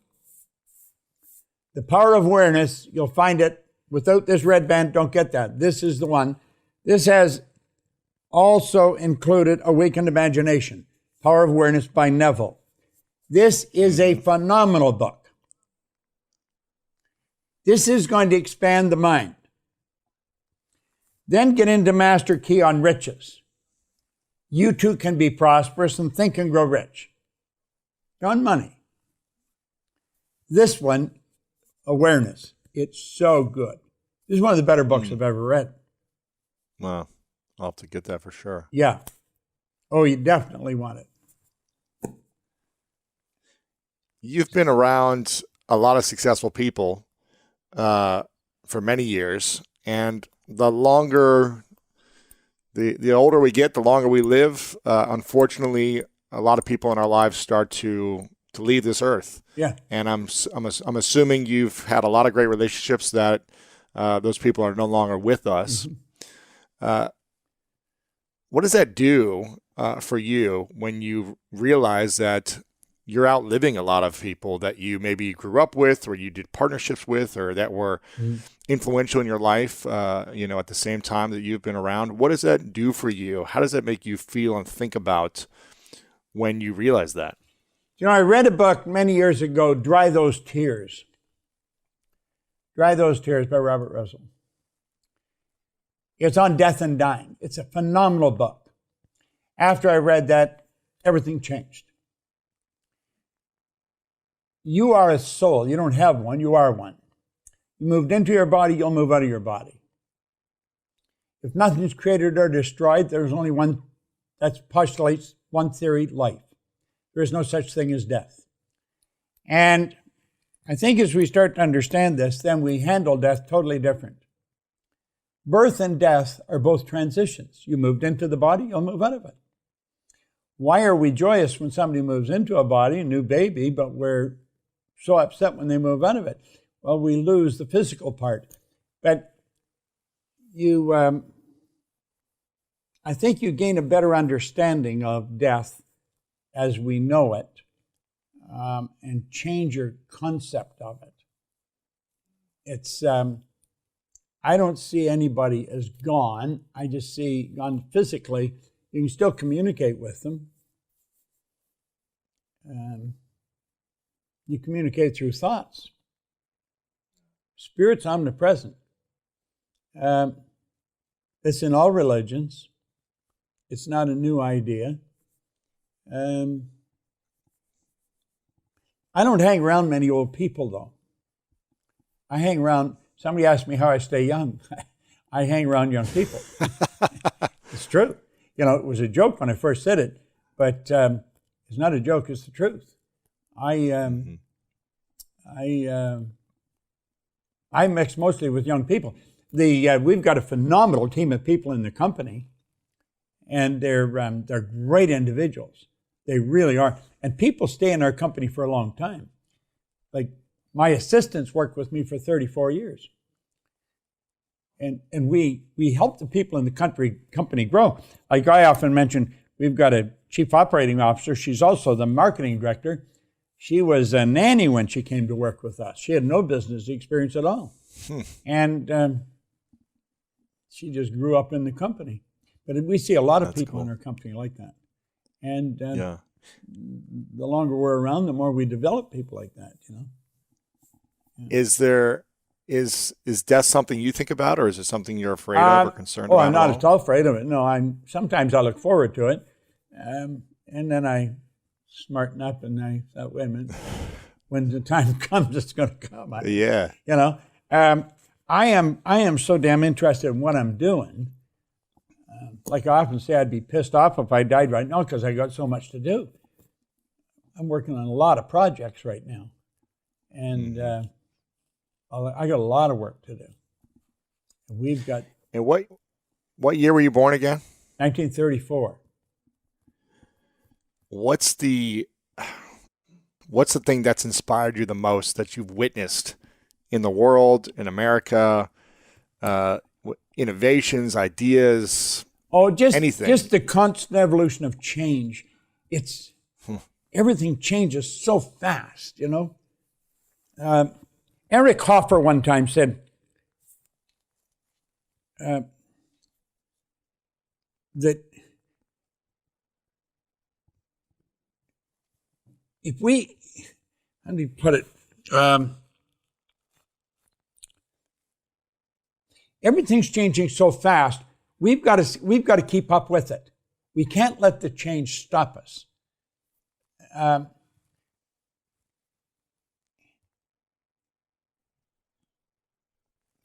The Power of Awareness, you'll find it without this red band, don't get that. This is the one. This has also included Awakened Imagination, Power of Awareness by Neville. This is a phenomenal book. This is going to expand the mind. Then get into Master Key on Riches. You Too Can Be Prosperous and Think and Grow Rich. On money. This one, Awareness. It's so good. This is one of the better books I've ever read. Wow. I'll have to get that for sure. Yeah. Oh, you definitely want it. You've been around a lot of successful people for many years, and the longer, the older we get, the longer we live. Unfortunately, a lot of people in our lives start to leave this earth. Yeah. And I'm assuming you've had a lot of great relationships that those people are no longer with us. What does that do for you when you realize that you're outliving a lot of people that you maybe grew up with, or you did partnerships with, or that were influential in your life, at the same time that you've been around? What does that do for you? How does that make you feel and think about when you realize that? I read a book many years ago, Dry Those Tears. Dry Those Tears by Robert Russell. It's on death and dying. It's a phenomenal book. After I read that, everything changed. You are a soul. You don't have one. You are one. You moved into your body, you'll move out of your body. If nothing is created or destroyed, there's only one that postulates one theory, life. There is no such thing as death. And I think as we start to understand this, then we handle death totally different. Birth and death are both transitions. You moved into the body, you'll move out of it. Why are we joyous when somebody moves into a body, a new baby, but we're so upset when they move out of it? Well, we lose the physical part. But I think you gain a better understanding of death as we know it, and change your concept of it. It's, I don't see anybody as gone. I just see gone physically. You can still communicate with them. You communicate through thoughts. Spirit's omnipresent. It's in all religions. It's not a new idea. I don't hang around many old people, though. I hang around, somebody asked me how I stay young. I hang around young people. It's true. It was a joke when I first said it, but it's not a joke, it's the truth. I mix mostly with young people. We've got a phenomenal team of people in the company, and they're great individuals. They really are. And people stay in our company for a long time. Like, my assistants worked with me for 34 years. and we help the people in the company grow. Like I often mention, we've got a chief operating officer. She's also the marketing director. She was a nanny when she came to work with us. She had no business experience at all. And she just grew up in the company. But we see a lot of people in our company like that. And the longer we're around, the more we develop people like that, you know. Yeah. Is death something you think about, or is it something you're afraid of or concerned about? I'm not at all afraid of it. No, sometimes I look forward to it. And then I smarten up and I thought, wait a minute, when the time comes, it's going to come. Yeah. You know, I am so damn interested in what I'm doing. Like I often say, I'd be pissed off if I died right now because I got so much to do. I'm working on a lot of projects right now. And I got a lot of work to do. And we've got... And what year were you born again? 1934. What's the thing that's inspired you the most that you've witnessed in the world, in America, innovations, ideas, anything? Just the constant evolution of change. It's everything changes so fast, you know. Eric Hoffer one time said that if we, how do you put it? Everything's changing so fast. We've got to keep up with it. We can't let the change stop us.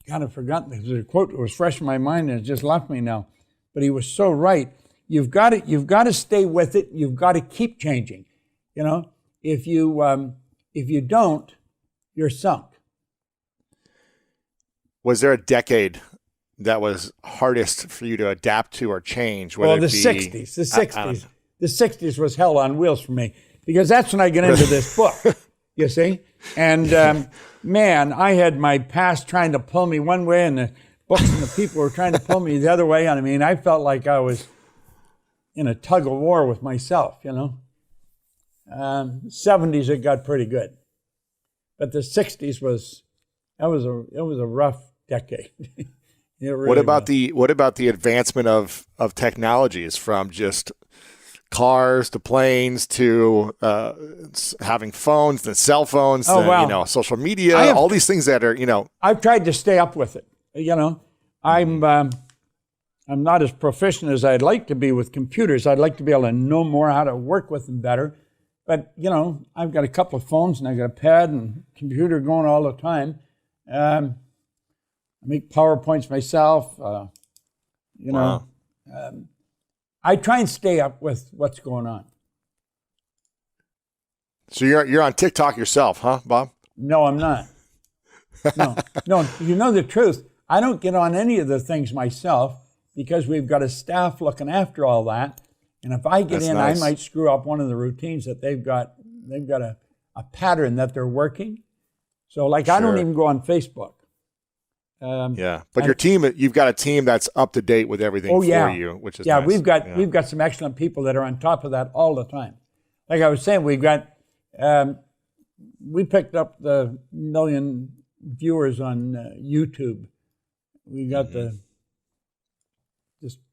God, I've forgotten. There's a quote that was fresh in my mind and it just left me now. But he was so right. You've got to stay with it. You've got to keep changing. You know, if you don't, you're sunk. Was there a decade that was hardest for you to adapt to or change? Well, the 60s. The 60s was hell on wheels for me because that's when I get into this book, you see? And man, I had my past trying to pull me one way and the books and the people were trying to pull me the other way. And I mean, I felt like I was in a tug of war with myself, you know? 70s, it got pretty good. But the 60s was a rough decade. Really what about the advancement of technologies, from just cars to planes to having phones, to cell phones, you know, social media, all these things that are, you know. I've tried to stay up with it. You know, I'm not as proficient as I'd like to be with computers. I'd like to be able to know more how to work with them better. But, you know, I've got a couple of phones and I've got a pad and computer going all the time. I make PowerPoints myself, you know. Wow. I try and stay up with what's going on. So you're on TikTok yourself, huh, Bob? No, I'm not. No, you know the truth. I don't get on any of the things myself because we've got a staff looking after all that. And if I get in, nice. I might screw up one of the routines that they've got. They've got a pattern that they're working. So, like, sure. I don't even go on Facebook. But your team, you've got a team that's up to date with everything for you, which is nice. We've got some excellent people that are on top of that all the time. Like I was saying, we picked up the 1 million viewers on YouTube. We got this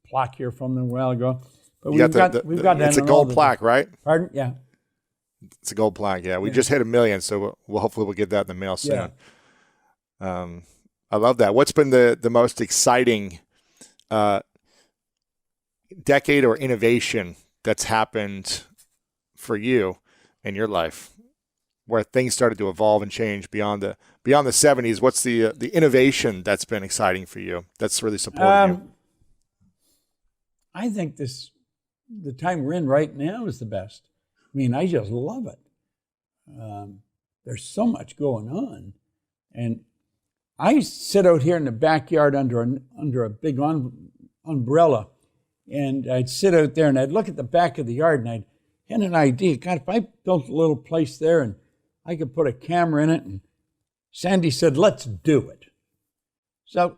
plaque here from them a while ago. But we've got that. It's a gold plaque, right? Pardon? Yeah. It's a gold plaque. Yeah, we just hit 1 million, so we'll hopefully get that in the mail soon. Yeah. I love that. What's been the most exciting decade or innovation that's happened for you in your life, where things started to evolve and change beyond the 70s? What's the innovation that's been exciting for you, that's really supported you? I think the time we're in right now is the best. I mean, I just love it. There's so much going on. And I sit out here in the backyard under a big umbrella, and I'd sit out there and I'd look at the back of the yard and I'd had an idea. God, if I built a little place there and I could put a camera in it, and Sandy said, let's do it. So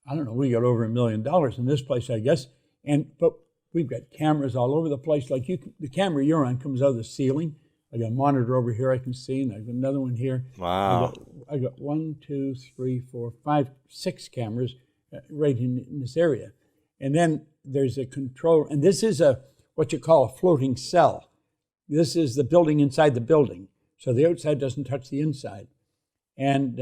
I don't know, we got over $1 million in this place, I guess. But we've got cameras all over the place. Like the camera you're on comes out of the ceiling. I got a monitor over here I can see, and I got another one here. Wow. I got 1, 2, 3, 4, 5, 6 cameras right in this area. And then there's a control, and this is what you call a floating cell. This is the building inside the building, so the outside doesn't touch the inside. And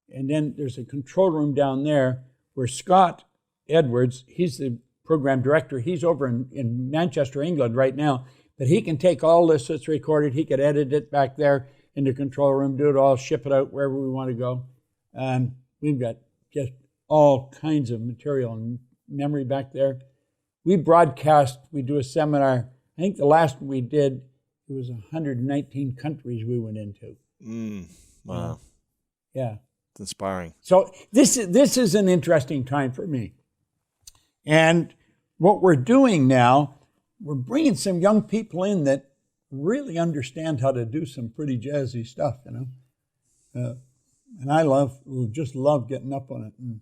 then there's a control room down there where Scott Edwards, he's the program director. He's over in Manchester, England right now, but he can take all this that's recorded, he could edit it back there in the control room, do it all, ship it out wherever we want to go. We've got just all kinds of material and memory back there. We broadcast, we do a seminar. I think the last one we did, it was 119 countries we went into. Wow. Yeah. It's inspiring. So this is an interesting time for me. And what we're doing now, we're bringing some young people in that really understand how to do some pretty jazzy stuff, you know. And I just love getting up on it and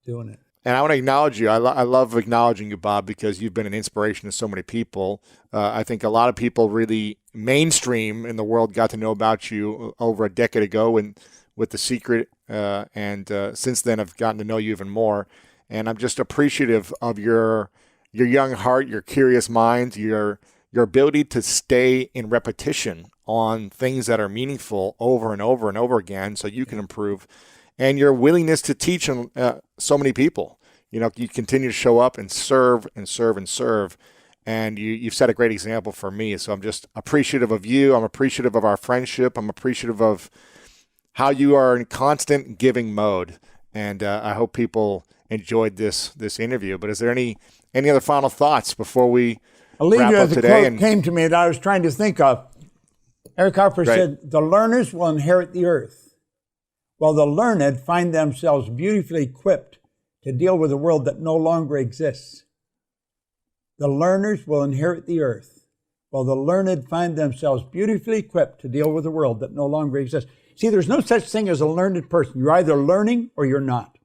doing it. And I want to acknowledge you. I love acknowledging you, Bob, because you've been an inspiration to so many people. I think a lot of people really mainstream in the world got to know about you over a decade ago and with The Secret, and since then I've gotten to know you even more. And I'm just appreciative of your young heart, your curious mind, your ability to stay in repetition on things that are meaningful over and over and over again so you can improve, and your willingness to teach so many people. You know, you continue to show up and serve and serve and serve, and you've set a great example for me. So I'm just appreciative of you. I'm appreciative of our friendship. I'm appreciative of how you are in constant giving mode, and I hope people enjoyed this interview. But is there any other final thoughts before we wrap up today? Quote came to me that I was trying to think of. Eric Harper said, "The learners will inherit the earth, while the learned find themselves beautifully equipped to deal with a world that no longer exists." The learners will inherit the earth, while the learned find themselves beautifully equipped to deal with a world that no longer exists. See, there's no such thing as a learned person. You're either learning or you're not.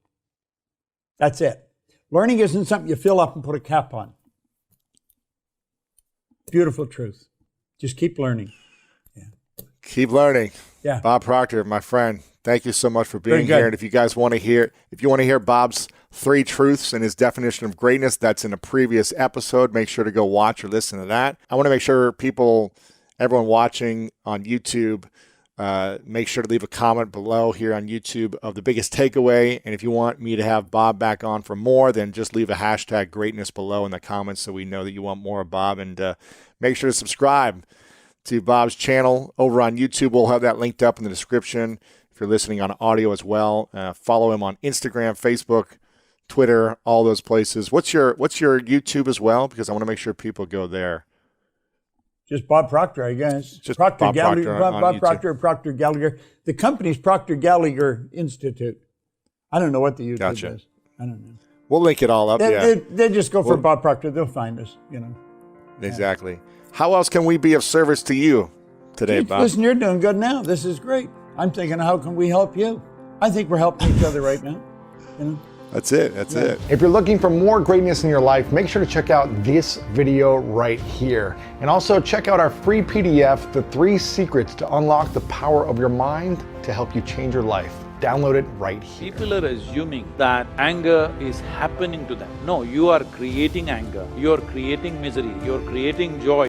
That's it. Learning isn't something you fill up and put a cap on. Beautiful truth. Just keep learning. Yeah. Keep learning. Yeah. Bob Proctor, my friend, thank you so much for being here. And if you guys want to hear Bob's 3 truths and his definition of greatness, that's in a previous episode. Make sure to go watch or listen to that. I want to make sure everyone watching on YouTube, make sure to leave a comment below here on YouTube of the biggest takeaway. And if you want me to have Bob back on for more, then just leave a hashtag greatness below in the comments so we know that you want more of Bob. And make sure to subscribe to Bob's channel over on YouTube. We'll have that linked up in the description if you're listening on audio as well. Follow him on Instagram, Facebook, Twitter, all those places. What's your YouTube as well? Because I want to make sure people go there. Just Bob Proctor, I guess. Just Proctor Bob Gallagher, Proctor on Bob YouTube. Proctor, Proctor Gallagher. The company's Proctor Gallagher Institute. I don't know what the YouTube is. I don't know. We'll link it all up. They just go for Bob Proctor. They'll find us, you know. Exactly. How else can we be of service to you today, Bob? Listen, you're doing good now. This is great. I'm thinking, how can we help you? I think we're helping each other right now. You know? That's it. That's it. If you're looking for more greatness in your life, make sure to check out this video right here. And also check out our free PDF, The 3 Secrets to Unlock the Power of Your Mind to help you change your life. Download it right here. People are assuming that anger is happening to them. No, you are creating anger, you are creating misery, you are creating joy.